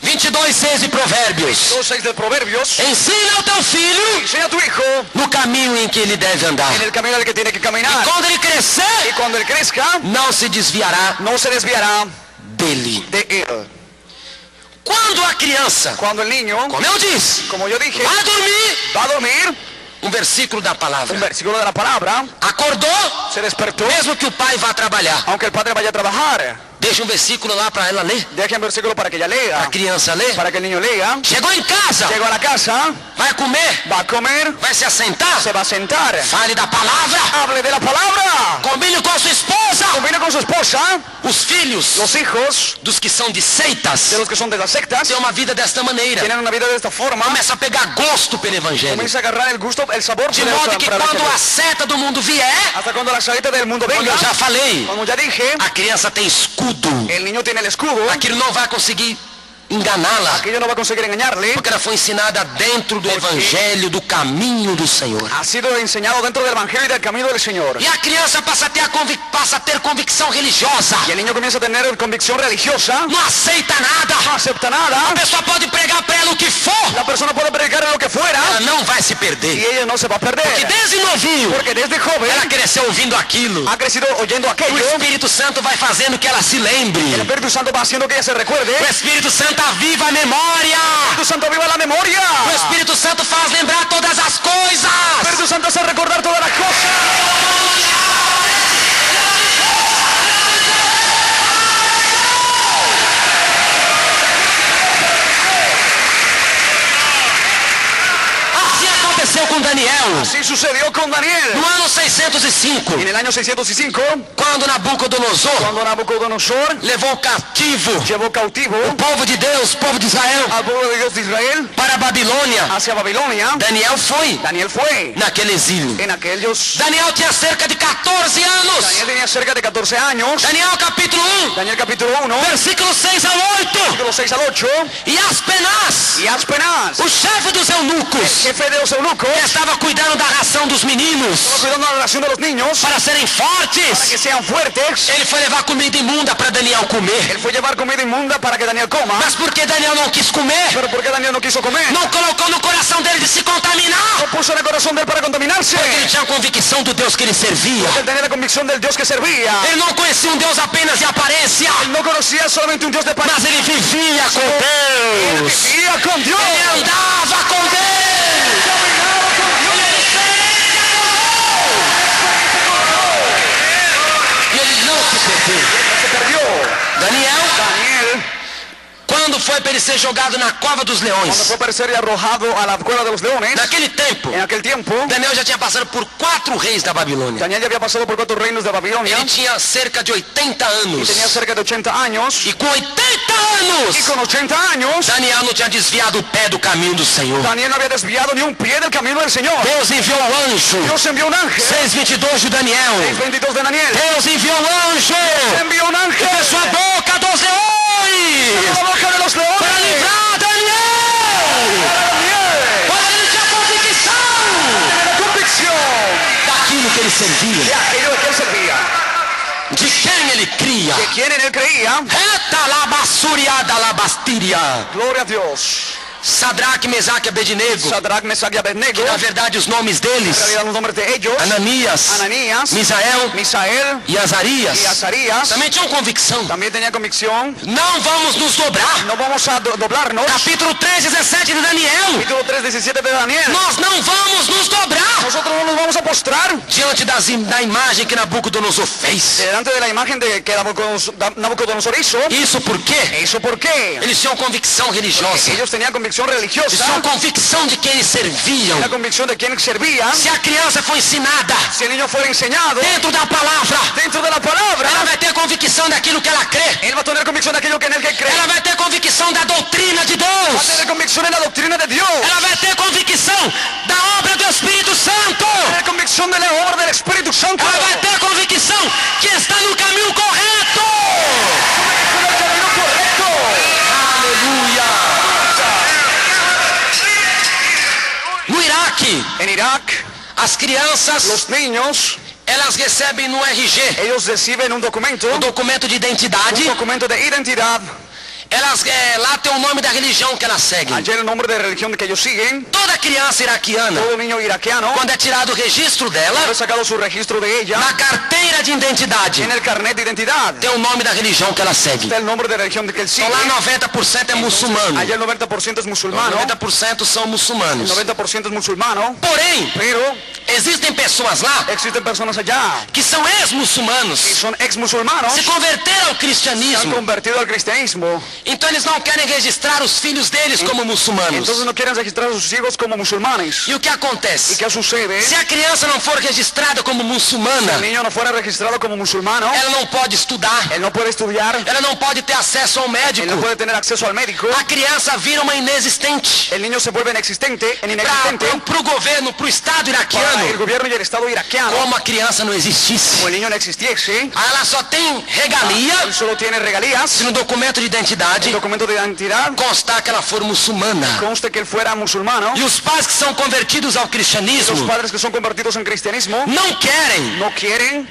22 de Provérbios. de Provérbios. 2:6 de Proverbios. Ensina ao teu filho Enseña a tu hijo no caminho em que ele deve andar. en el camino en el que tiene que caminar. Quando ele crescer, Y cuando él crezca, não se desviará no se desviará dele. de él. Quando a criança, Cuando el niño, como eu disse, como yo dije, vai dormir, va a dormir, um versículo da un palavra, versículo de la palabra, acordou, se despertó, mesmo que o pai vá trabalhar, aunque el padre vaya a trabajar, deixa um versículo lá para ela ler, deje un versículo para que ella a lea, criança ler. para que el niño lea. Chegou em casa, Llegó a la casa, vai comer, va a comer, vai se assentar, se va a sentar, fale da palavra, hable de la palabra, combine com a sua esposa. combine con su esposa. Os filhos Los hijos dos que são de seitas de los que son de las sectas têm uma vida desta maneira. tienen una vida de esta forma, Começa a pegar gosto pelo evangelho. comienza a agarrar el gusto, el sabor De por el- modo que para el quando evangelio. a seta do mundo vier, Hasta cuando la saeta del mundo como venga, eu já falei, como ya dije, a criança tem escudo. el niño tiene el escudo, Aquilo não vai conseguir enganá-la, aquello no va a conseguir engañarle. porque ela foi ensinada dentro do evangelho, do caminho do Senhor. Ha sido enseñado dentro del evangelio y del camino del Señor. E a criança passa a ter convicção religiosa. Y el niño comienza a tener convicción religiosa, Não aceita nada. no acepta nada, A pessoa pode pregar para ela o que for, la persona puede predicar en lo que fuera ela não vai se y perder. ella no se va a Porque perder. desde novinho, Porque desde joven ela cresceu ouvindo aquilo. ha crecido oyendo O aquello. Espírito Santo vai fazendo que ela se lembre. El Espíritu Santo va haciendo que ella se recuerde. O Espírito Santo aviva a memória. El Espíritu Santo viva la memoria. O Espírito Santo faz lembrar todas as coisas. El Espíritu Santo hace recordar todas las cosas. Assim aconteceu com Daniel. Así sucedió con Daniel. No ano 605, En el año 605, quando Nabucodonosor cuando Nabucodonosor levou cativo llevó cautivo o povo de Deus, o povo de Israel, al pueblo de Dios de Israel para a Babilônia, hacia Babilonia, Daniel foi Daniel fue naquele exílio. en aquellos. Daniel tinha cerca de 14 anos. Daniel tenía cerca de 14 años. Daniel capítulo 1, Daniel capítulo 1, versículo 6 ao 8. versículo 6 al 8. E Aspenaz, Y Aspenaz, o chefe dos eunucos, jefe de los eunucos, que estava cuidando da ração dos meninos cuidando la relación de los niños para serem para fortes, que sean fuertes. ele foi levar comida imunda para Daniel comer. Él fue llevar comida inmunda para que Daniel coma. Mas porque Daniel não quis comer, Pero ¿por qué Daniel no quiso comer? não colocou no coração dele de se contaminar, No puso en el corazón de él para contaminarse. porque ele tinha a convicção do Deus que ele servia. Él tenía la convicción del Dios que servía. Ele não conhecia um Deus apenas de aparência, Él no conocía solamente un Dios de paz. mas ele vivia com Deus. Vivía con Dios. Ele andava com Deus. Caminaba con Dios. Ele era experiência com Deus. foi para ele ser jogado na cova dos cuando leões. fue para ser arrojado a la cueva de los leones, Naquele tempo, en aquel tiempo, Daniel já tinha passado por 4 reis da Babilônia. Daniel ya había pasado por 4 reinos de Babilonia Ele tinha cerca de 80 y anos. tenía cerca de 80 años. E com 80 anos, Y con 80 años, Daniel não tinha desviado o pé do caminho do Senhor. Daniel no había desviado ni un pie del camino del Señor. Deus enviou um anjo. Dios envió un ángel. 6:22 de Daniel. 6:22 de Daniel. Deus enviou um anjo. Envió un ángel. E fechou a boca dos leões. A la boca de los Para leones. livrar Daniel. Daniel, Para ele tinha convicção la convicción daquilo que ele de servia. aquello de que él servía. De quem ele cria. De quién en él creía. Reta labasuriada labastiria. Gloria a Dios. Sadraque, Mesaque e Abednego. Sadrach, Mesach y Abednego. Na verdade, os nomes deles: En realidad los nombres de ellos. Ananias, Ananías, Misael Misael e Azarias. y Azarías. Também tinham convicção. También tenía convicción. Não vamos nos dobrar. No vamos a doblarnos. Capítulo 3, 17 de Daniel. Capítulo 3, 17 de Daniel. Nós não vamos nos dobrar Nosotros no nos vamos a postrar diante da imagem que Nabucodonosor fez. delante de la imagen de que Nabucodonosor hizo. Isso por quê? ¿Eso por qué? Eles tinham convicção religiosa. Ellos tenían convicción Eles religiosa. tinham convicção de quem eles serviam. La convicción de quién servía. Se a criança foi ensinada Si el niño fuera enseñado dentro da palavra, dentro de la palabra, ela vai ter convicção daquilo que ela crê. él va a tener convicción de aquello que en él que cree. Ela vai ter convicção da doutrina de Va a Deus. tener convicción en la doctrina de Dios. Ela vai ter convicção da obra do Espírito Santo. Va a tener convicción de la obra del Espíritu Santo. Ela vai ter convicção que está no caminho correto. En el camino correcto. Aleluia. No Iraque, En Irak, as crianças, los niños, elas recebem no RG, ellos reciben un documento de identidade. de identidad. Elas, lá tem o nome da religião que elas seguem. Allí el nombre de religión que ellos siguen. Toda criança iraquiana, Todo niño iraquiano, quando é tirado o registro dela, ha sacado su registro de ella na carteira de identidade, en el carnet de identidad. tem o nome da religião que ela segue. Está el nombre de religión de que él sigue. Então lá 90% é muçulmano. Allá el 90% es musulmano. 90% são muçulmanos. 90% es musulmano. Porém, Pero existem pessoas lá existen personas allá que são ex-muçulmanos, que son ex musulmanos, se converteram ao se han cristianismo. convertido al cristianismo. Então eles não querem registrar os filhos deles como muçulmanos. Entonces no quieren registrar a sus hijos como musulmanes. E o que ¿Y acontece? qué sucede? Se a criança não for registrada como Si muçulmana, el niño no fuera registrado como musulmano, ela não pode estudar, él no puede estudiar, ela não pode ter acesso ao él no médico. puede tener acceso al médico, A criança vira uma inexistente. el niño se vuelve inexistente Para o governo, para o Estado para el iraquiano, gobierno y el Estado iraquiano. como a criança não existisse. Como el niño no existiese, Ela só tem regalia él solo tiene regalías, se no documento de identidade el documento de identidad constar que ela for muçulmana. conste que él fuera musulmano. E os pais que são convertidos ao Los cristianismo padres que son convertidos en cristianismo não querem no quieren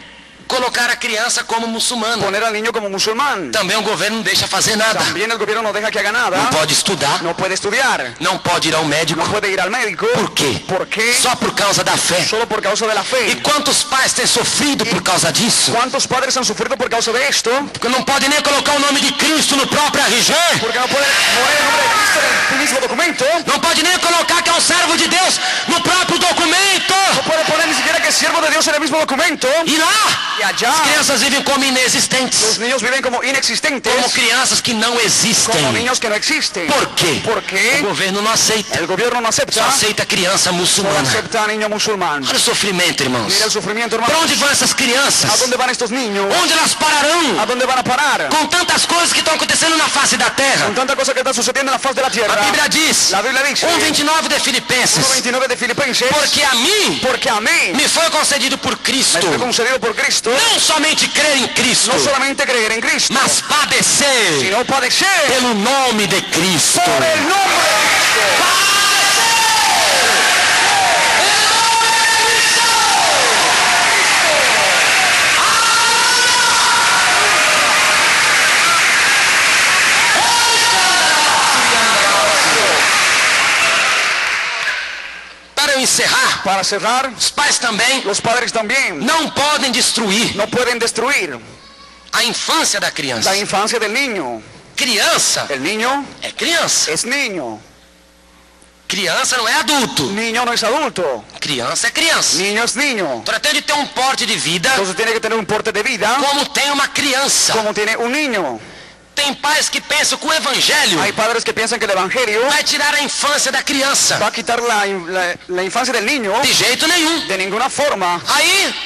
colocar a criança como muçulmana. poner al niño como musulmán. Também o governo não deixa fazer nada. También el gobierno no deja que haga Não nada, pode estudar, no puede estudiar, não pode ir ao médico. no puede ir al médico. Por quê? ¿Por qué? Só por causa da fé. Solo por causa de la E fe. quantos pais têm sofrido por causa disso? ¿Cuántos padres han sufrido por causa de esto? Porque não pode nem colocar o nome de Cristo no próprio RG. Porque no puede poner el nombre de Cristo en el mismo documento. Não pode nem colocar que é um servo de Deus no próprio documento. No puede poner ni siquiera que es siervo de Dios en el mismo documento. E lá, Y allá as crianças vivem como los inexistentes. niños viven como inexistentes, Como crianças que não existem. como niños que no existen. Por quê? ¿Por O qué? governo não aceita. El gobierno no Só acepta, aceita criança solo muçulmana. acepta a niño musulmán. Olha o sofrimento, irmãos. Mira el sufrimiento, Para hermano. onde vão essas ¿A crianças? dónde van estos niños? Onde elas pararão? ¿A dónde van a parar? Com tantas coisas que estão acontecendo na face da terra. Con tanta cosa que está sucediendo en la faz de la tierra. A Bíblia diz, La Biblia dice, 1:29 de Filipenses, 1:29 de Filipenses, porque a mim porque a mí me foi concedido por me Cristo, fue concedido por Cristo não somente crer em Cristo, no solamente creer en Cristo, mas padecer sino padecer pelo nome de Cristo. por el nombre de Cristo. Para eu encerrar, Para cerrar, os pais também los padres también não podem destruir no pueden destruir a infância da criança. la infancia del niño. Criança El niño é criança. es niño. Criança não é adulto. Niño no es adulto. Criança é criança. Niño es niño. Tratando de ter um porte de vida Entonces tiene que tener un porte de vida como tem uma criança. como tiene un niño. Tem pais que pensam que o evangelho Hay padres que piensan que el evangelio vai tirar a infância da criança. va a quitar la infancia del niño. De jeito nenhum. De ninguna forma.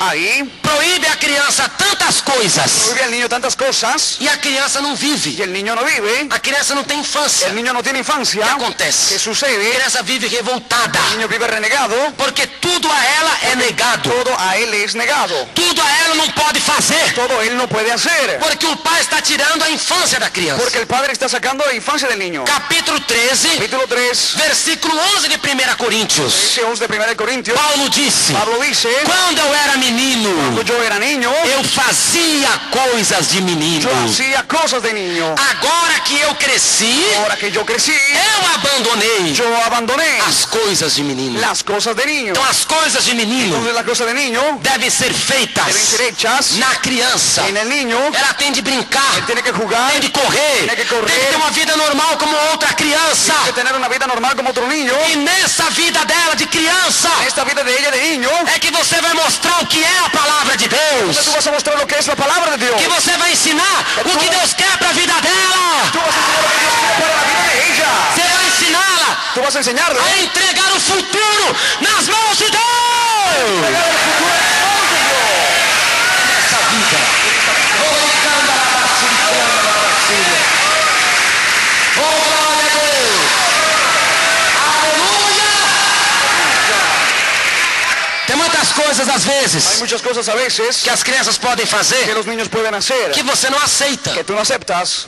Aí proíbe a criança tantas coisas. Prohíbe al niño tantas cosas E a criança não y vive. el niño no vive. A criança não tem infância. El niño no tiene O infancia. que ¿Qué acontece? A sucede? criança vive revoltada. El niño vive renegado. Porque tudo a ela é negado. Todo a él es negado. Tudo a ela não pode fazer. Todo él no puede hacer. Porque o pai está tirando a infância da criança. Porque el padre está sacando la infancia del niño. Capítulo 13, Capítulo 3, versículo 11 de 1 Coríntios. ese 11 de 1 Corintios. Paulo disse: Pablo dice, quando eu era menino, cuando yo era niño, eu fazia coisas de menino. yo hacía cosas de niño. Agora que eu cresci, Ahora que yo crecí, eu abandonei yo abandoné as coisas de menino. las cosas de niño. Então as coisas de menino Entonces las cosas de niño devem ser deben feitas ser hechas na criança. en el niño. Ela tem de brincar, Él tiene que jugar, tem de correr, Tem que correr. tem que ter uma vida normal como outra criança. tiene que tener una vida normal como otro niño. E nessa vida dela de criança En esta vida de ella de niño, é que você vai mostrar o que é a palavra de Deus. tú vas a mostrar lo que es la palabra de Dios. Que você vai ensinar o que Deus quer para a vida dela. Tú vas a enseñar lo que Dios quiere para la vida de ella. Você vai ensiná-la Tú vas a enseñarle a entregar o futuro nas mãos de Deus. entregar el futuro en las manos de Dios. Nessa vida. Oh, glória a Deus. Aleluia. Tem muitas coisas às Hay vezes muchas cosas a veces que as crianças podem que fazer los niños pueden hacer que você não aceita. que tú no aceptas.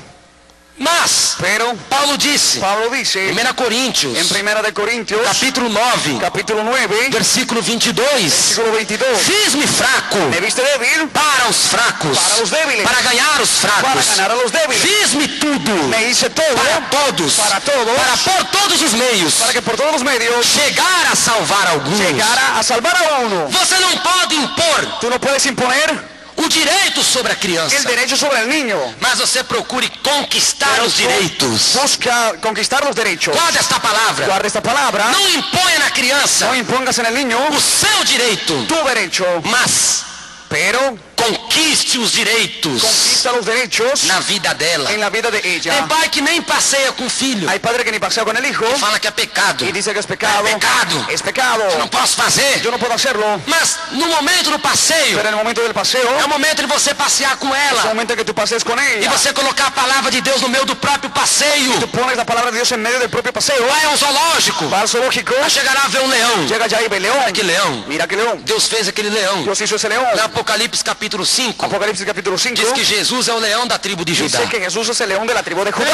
Mas Pero Paulo disse, Pablo dice 1 Coríntios, en 1 de Corintios, capítulo 9, capítulo 9, versículo 22. versículo 22. Fiz-me fraco Me viste débil para os fracos, para los débiles, para ganhar os para fracos. ganar a los débiles. Fiz-me tudo Me hice todo para todos, para todos, para por todos os meios para que por todos los medios chegar a salvar alguns. llegara a salvar a uno. Você não pode impor Tú no puedes imponer o direito sobre a el criança, derecho sobre el niño. mas você procure conquistar Pero os tú direitos. busca conquistar los derechos. Guarda esta palavra. Guarda esta palabra. Não imponha na criança No impongas en el niño o seu direito, tu derecho, mas pero conquiste os direitos conquista los derechos na vida dela. en la vida de Tem ella. pai que nem passeia com o filho, Hay padre que ni pasea con el hijo fala que é pecado. y dice que es pecado. É pecado. Es pecado. Não posso fazer. Yo no puedo hacerlo. Mas no momento do passeio, Pero en el momento del paseo, é o momento de você passear com es el ela momento que tú pasees con e ella. você colocar a palavra de Deus no meio do próprio passeio. Tú pones la palabra de Dios en medio del propio paseo. Vai ao zoológico, Va al zoológico, vai chegar lá ver um leão. llega allá y ve león. Olha que leão. Mira que león. Deus fez aquele leão. Dios hizo ese león. No Apocalipse capítulo 5, Apocalipsis capítulo 5 diz que Jesus é o leão da tribo de Judá. dice que Jesús es el león de la tribu de Judá.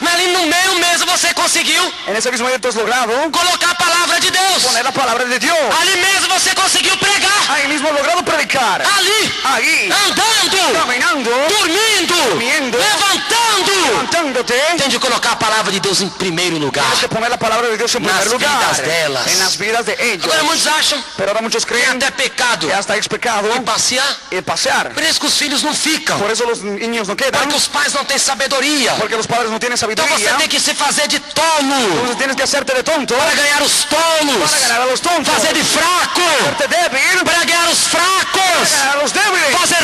Mas ali no meio mesmo você conseguiu En ese mismo día tú has logrado colocar a palavra de Deus. poner la palabra de Dios. Ali mesmo você conseguiu pregar. Ahí mismo has logrado predicar. Ali, Ahí, andando, caminando, dormindo, Dormindo. levantando. levantándote. Tem de colocar a palavra de Deus em primeiro lugar. Tienes que poner la palabra de Dios en Nas primer lugar. vidas delas. En las vidas de ellos. Agora muitos acham Pero ahora muchos que creen até pecado que hasta es pecado passear. el pasear. Por isso que os filhos não ficam. Por eso los niños no quedan. Porque os pais não têm sabedoria. Porque los padres no tienen Então você sabiduría. tem que se fazer de tolo Entonces tienes que hacerte de tonto para ganhar os tolos. para ganar a los tontos. Fazer de fraco Hacerte débil para ganhar os fracos. para ganar a los débiles. Fazer